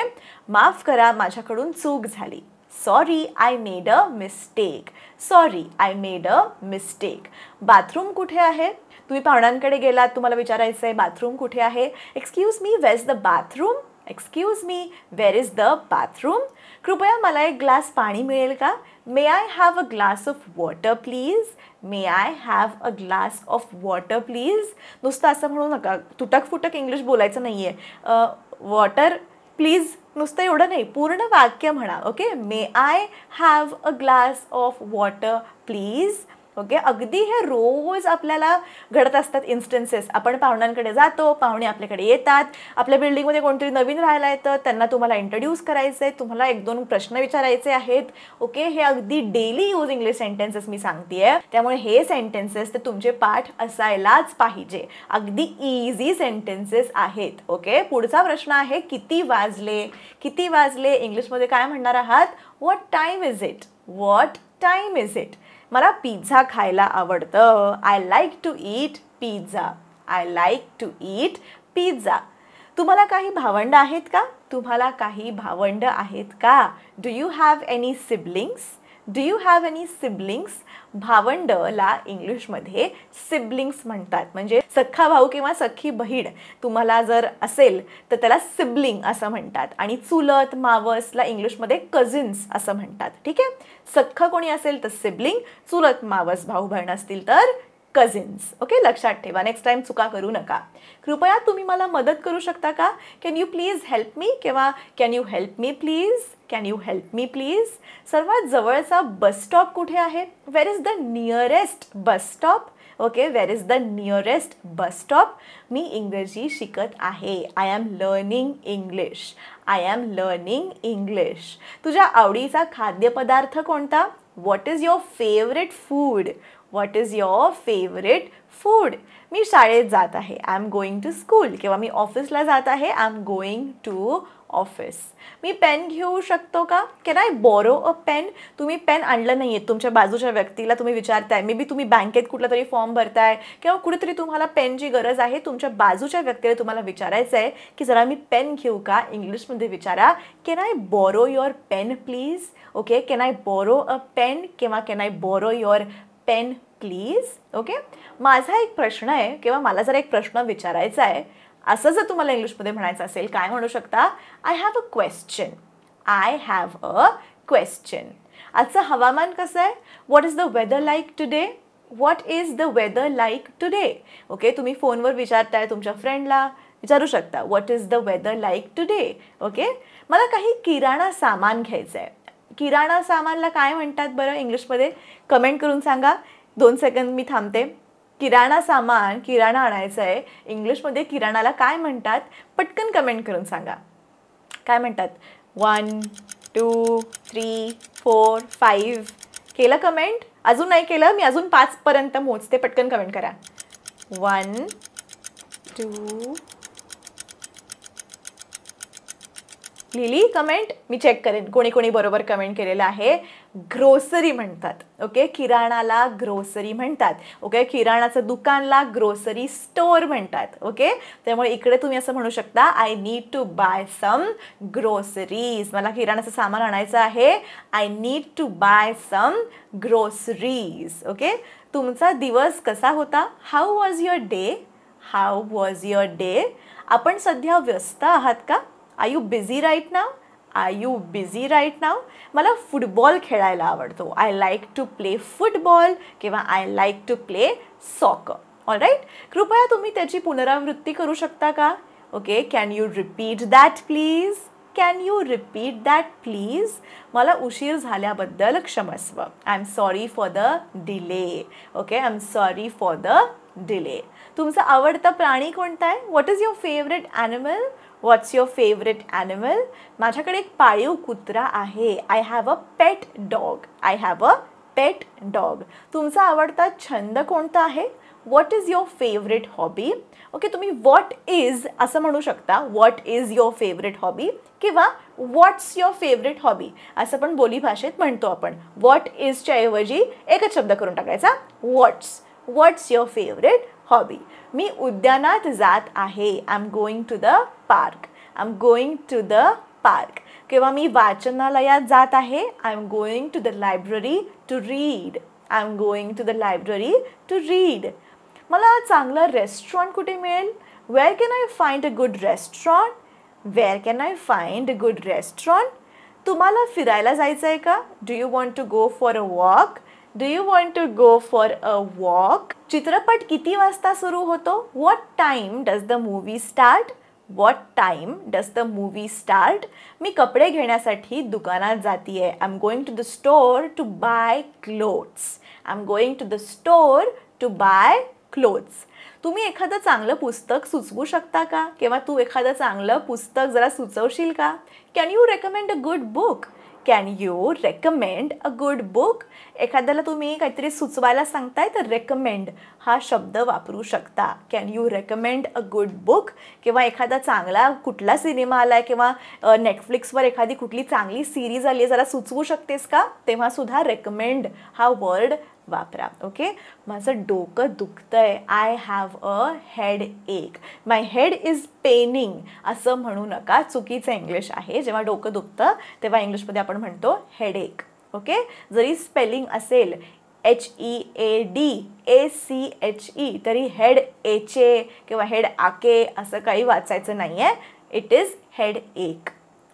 माफ करा, माझ्याकडून चूक झाली. Sorry, I made a mistake. Sorry, I made a mistake. Bathroom कुठे आहे? तुम्ही पाहुण्यांकडे गेलात, तुम्हाला विचारायचं आहे बाथरूम कुठे आहे. Excuse me, where is the bathroom. Excuse me, where is the bathroom. कृपया मला एक ग्लास पाणी मिळेल का? May I have a glass of water please. May I have a glass of water please. नुसतं असं म्हणू नका, तुटक फुटक इंग्लिश बोलायचं नाही आहे. वॉटर प्लीज नुसतं एवढं नाही, पूर्ण वाक्य म्हणा. Okay. May I have a glass of water please. Okay. अगदी हे रोज आपल्याला घडत असतात इन्स्टन्सेस. आपण पाहुण्यांकडे जातो, पाहुणे आपल्याकडे येतात, आपल्या बिल्डिंगमध्ये कोणतरी नवीन राहायला येतं, त्यांना तुम्हाला इंट्रोड्यूस करायचं आहे, तुम्हाला एक दोन प्रश्न विचारायचे आहेत. ओके. हे अगदी डेली यूज इंग्लिश सेंटेन्सेस मी सांगतेय. त्यामुळे हे सेंटेन्सेस तर तुमचे पाठ असायलाच पाहिजे. अगदी इझी सेंटेन्सेस आहेत. ओके. पुढचा प्रश्न आहे किती वाजले. किती वाजले इंग्लिशमध्ये काय म्हणणार आहात? What time is it. What time is it. मला पिझ्झा खायला आवडतं. I like to eat pizza. I like to eat pizza. तुम्हाला काही भावंड आहेत का? तुम्हाला काही भावंड आहेत का? Do you have any siblings. Do you have any siblings. भावंडला इंग्लिशमध्ये सिबलिंग्स म्हणतात. म्हणजे सख्खा भाऊ किंवा सख्खी बहीण तुम्हाला जर असेल तर त्याला सिबलिंग असं म्हणतात. आणि चुलत मावसला इंग्लिशमध्ये कझिन्स असं म्हणतात. ठीक आहे. सख्खं कोणी असेल तर सिबलिंग, चुलत मावस भाऊ बहीण असतील तर कझिन्स. ओके. लक्षात ठेवा, नेक्स्ट टाइम चुका करू नका. कृपया तुम्ही मला मदत करू शकता का? Can you please help me किंवा can you help me please. Can you help me please. सर्वात जवळचा बस स्टॉप कुठे आहे? Where is the nearest bus stop. Okay. Where is the nearest bus stop. मी इंग्रजी शिकत आहे. I am learning English. I am learning English. तुझ्या आवडीचा खाद्यपदार्थ कोणता? What is your favourite food. What is your favourite food. मी शाळेत जात आहे. I am going to school किंवा मी ऑफिसला जात आहे. I am going to office. मी पेन घेऊ शकतो का? Can I borrow a pen. तुम्ही पेन आणलं नाही आहे, तुमच्या बाजूच्या व्यक्तीला तुम्ही विचारताय, मे बी तुम्ही बँकेत कुठला तरी फॉर्म भरताय किंवा कुठेतरी तुम्हाला पेनची गरज आहे. तुमच्या बाजूच्या व्यक्तीला तुम्हाला विचारायचं आहे की जरा मी पेन घेऊ का? इंग्लिशमध्ये विचारा can I borrow your pen please. Okay. Can I borrow a pen किंवा can I borrow your pen please. Okay. माझा एक प्रश्न आहे किंवा मला जर एक प्रश्न विचारायचा आहे असं जर तुम्हाला इंग्लिशमध्ये म्हणायचं असेल काय म्हणू शकता? I have a question. I have a question. आजचं हवामान कसं आहे? What is the weather like today. What is the weather like today. Okay. तुम्ही फोनवर विचारताय तुमच्या फ्रेंडला, विचारू शकता what is the weather like today. Okay. मला काही किराणा सामान घ्यायचं आहे. किराणा सामानला काय म्हणतात बरं इंग्लिशमध्ये? कमेंट करून सांगा. 2 सेकंद मी थांबते. किराणा सामान, किराणा आणायचं आहे, इंग्लिशमध्ये किराणाला काय म्हणतात? पटकन कमेंट करून सांगा. काय म्हणतात? 1 2 3 4 5. केलं कमेंट? अजून नाही केलं? मी अजून 5 पर्यंत मोजते. पटकन कमेंट करा. 1 2 लिहिली कमेंट? मी चेक करेन कोणी कोणी बरोबर कमेंट केलेलं आहे. ग्रोसरी म्हणतात. ओके, किराणाला ग्रोसरी म्हणतात. ओके, किराणाचं दुकानला ग्रोसरी स्टोअर म्हणतात. ओके, त्यामुळे इकडे तुम्ही असं म्हणू शकता, I need to buy some groceries. मला किराणाचं सामान आणायचं आहे. I need to buy some groceries. Okay, तुमचा दिवस कसा होता? How was your day? How was your day? आपण सध्या व्यस्त आहात का? Are you busy right now? Are you busy right now? मला फुटबॉल खेळायला आवडतो. I like to play football किंवा I like to play soccer. All right, कृपया तुम्ही त्याची पुनरावृत्ती करू शकता का? Okay, can you repeat that please? Can you repeat that please? मला उशीर झाल्याबद्दल क्षमस्व. I am sorry for the delay. Okay, I am sorry for the delay. तुमचा आवडता प्राणी कोणता आहे? What is your favourite animal? What's your favourite animal? माझ्याकडे एक पाळीव कुत्रा आहे. I have a pet dog. I have a pet dog. तुमचा आवडता छंद कोणता आहे? What is your favourite hobby? Okay, तुम्ही व्हॉट इज असं म्हणू शकता. What is your favourite hobby किंवा व्हॉट्स युअर फेवरेट हॉबी असं पण बोलीभाषेत म्हणतो आपण. व्हॉट इजच्या ऐवजी एकच शब्द करून टाकायचा, what's. What's your favourite hobby? मी उद्यानात जात आहे. I am going to the park. I am going to the park. किंवा मी वाचनालयात जात आहे. I am going to the library to read. I am going to the library to read. मला चांगलं रेस्टॉरंट कुठे मिळेल? Where can I find a good restaurant? Where can I find a good restaurant? तुम्हाला फिरायला जायचं आहे का? Do you want to go for a walk? Do you want to go for a walk? चित्रपट किती वाजता सुरू होतो? What time does the movie start? What time does the movie start? मी कपडे घेण्यासाठी दुकानात जातीये. I am going to the store to buy clothes. I am going to the store to buy clothes. तुम्ही एखादं चांगलं पुस्तक सुचवू शकता का? किंवा तू एखादं चांगलं पुस्तक जरा सुचवशील का? Can you recommend a good book? Can you recommend a good book? एखाद्याला तुम्ही काहीतरी सुचवायला सांगताय तर रेकमेंड हा शब्द वापरू शकता. Can you recommend a good book? किंवा एखादा चांगला कुठला सिनेमा आला आहे किंवा नेटफ्लिक्सवर एखादी कुठली चांगली सिरीज आली आहे, जरा सुचवू शकतेस का? तेव्हा सुद्धा रेकमेंड हा वर्ड वापरा. ओके, माझं डोकं दुखतंय. आय हॅव अ हेड एक. माय हेड इज पेनिंग असं म्हणू नका, चुकीचं इंग्लिश आहे. जेव्हा डोकं दुखतं तेव्हा इंग्लिशमध्ये आपण म्हणतो हेडेक. ओके, जरी स्पेलिंग असेल HEADACHE तरी हेड एचे किंवा हेड आके असं काही वाचायचं नाही आहे. It is headache.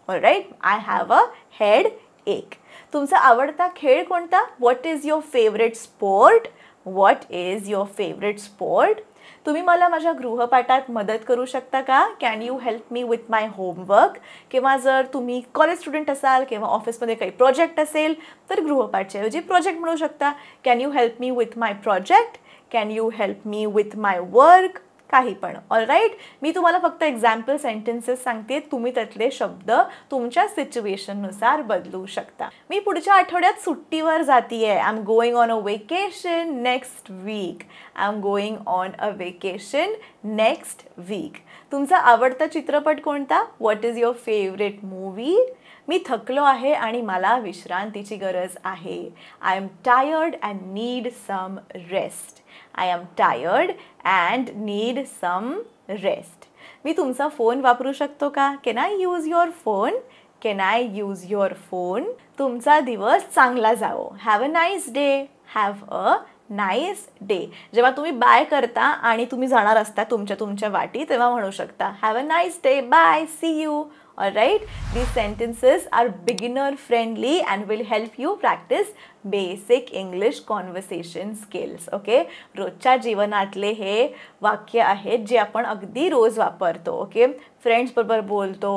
All right, I have a headache. तुमचा आवडता खेळ कोणता? What is your favourite sport? What is your favourite sport? तुम्ही मला माझ्या गृहपाठात मदत करू शकता का? Can you help me with my homework? किंवा जर तुम्ही कॉलेज स्टुडंट असाल किंवा ऑफिसमध्ये काही प्रोजेक्ट असेल तर गृहपाठच्या ऐवजी प्रोजेक्ट म्हणू शकता. Can you help me with my project? Can you help me with my work? काही पण. ऑल राईट, मी तुम्हाला फक्त एक्झाम्पल सेंटेन्सेस सांगते. तुम्ही त्यातले शब्द तुमच्या सिच्युएशननुसार बदलू शकता. मी पुढच्या आठवड्यात सुट्टीवर जातीये. I am going on a vacation next week. I am going on a vacation next week. तुमचा आवडता चित्रपट कोणता? What is your favourite movie? मी थकलो आहे आणि मला विश्रांतीची गरज आहे. I am tired and need some rest. I am tired and need some rest. मी तुमचा फोन वापरू शकतो का? Can I use your phone? Can I use your phone? तुमचा दिवस चांगला जावो. Have a nice day. Have a nice day. जेव्हा तुम्ही बाय करता आणि तुम्ही जाणार असता तुमच्या वाटी तेव्हा म्हणू शकता have a nice day, bye, see you. All right, these sentences are beginner friendly and will help you practice basic English conversation skills. Okay, रोजच्या जीवनातले हे वाक्य आहेत जे आपण अगदी रोज वापरतो. ओके, फ्रेंड्स बरोबर बोलतो,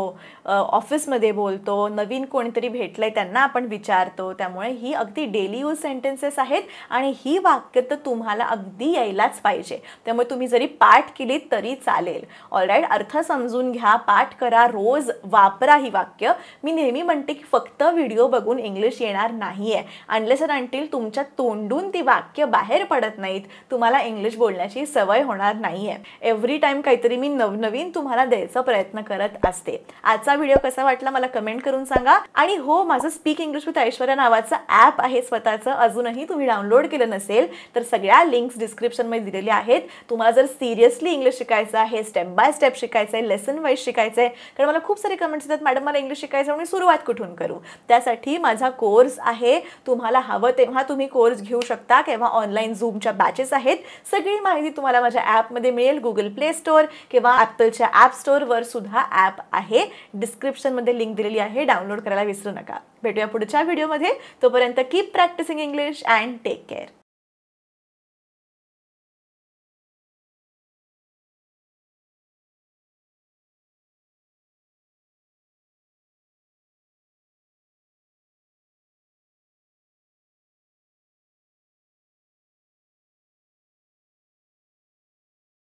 ऑफिसमध्ये बोलतो, नवीन कोणीतरी भेटलंय त्यांना आपण विचारतो. त्यामुळे ही अगदी डेली यूज सेंटेन्सेस आहेत आणि ही वाक्य तर तुम्हाला अगदी यायलाच पाहिजे. त्यामुळे तुम्ही जरी पाठ केलीत तरी चालेल. ऑलराईट, अर्थ समजून घ्या, पाठ करा, रोज वापरा ही वाक्य. मी नेहमी म्हणते की फक्त व्हिडिओ बघून इंग्लिश येणार नाहीये. अनलेस अँड अंटिल तुमच्या तोंडून ती वाक्य बाहेर पडत नाहीत, तुम्हाला इंग्लिश बोलण्याची सवय होणार नाहीये. एव्हरी टाइम काहीतरी मी नवनवीन तुम्हाला द्यायचा प्रयत्न करत असते. आजचा व्हिडिओ कसा वाटला मला कमेंट करून सांगा. आणि हो, माझं स्पीक इंग्लिश विथ ऐश्वर्या नावाचं ॲप आहे स्वतःचं. अजूनही तुम्ही डाउनलोड केलं नसेल तर सगळ्या लिंक्स डिस्क्रिप्शनमध्ये दिलेल्या आहेत. तुम्हाला जर सिरियसली इंग्लिश शिकायचं आहे, स्टेप बाय स्टेप शिकायचं आहे, लेसन वाईज शिकायचं आहे, कारण मला खूप सारे कमेंट्स येतात मॅडम मला इंग्लिश शिकायचं म्हणून सुरुवात कुठून करू. त्यासाठी माझा कोर्स आहे. तुम्हाला हवं तेव्हा तुम्ही कोर्स घेऊ शकता किंवा ऑनलाईन झूमच्या बॅचेस आहेत. सगळी माहिती तुम्हाला माझ्या ॲपमध्ये मिळेल. गुगल प्ले स्टोअर किंवा ॲपलच्या ॲप स्टोअरवर सुद्धा ॲप आहे. डिस्क्रिप्शनमध्ये लिंक दिलेली आहे, डाउनलोड करायला विसरू नका. भेटूया पुढच्या व्हिडिओमध्ये. तोपर्यंत keep practising English and take care.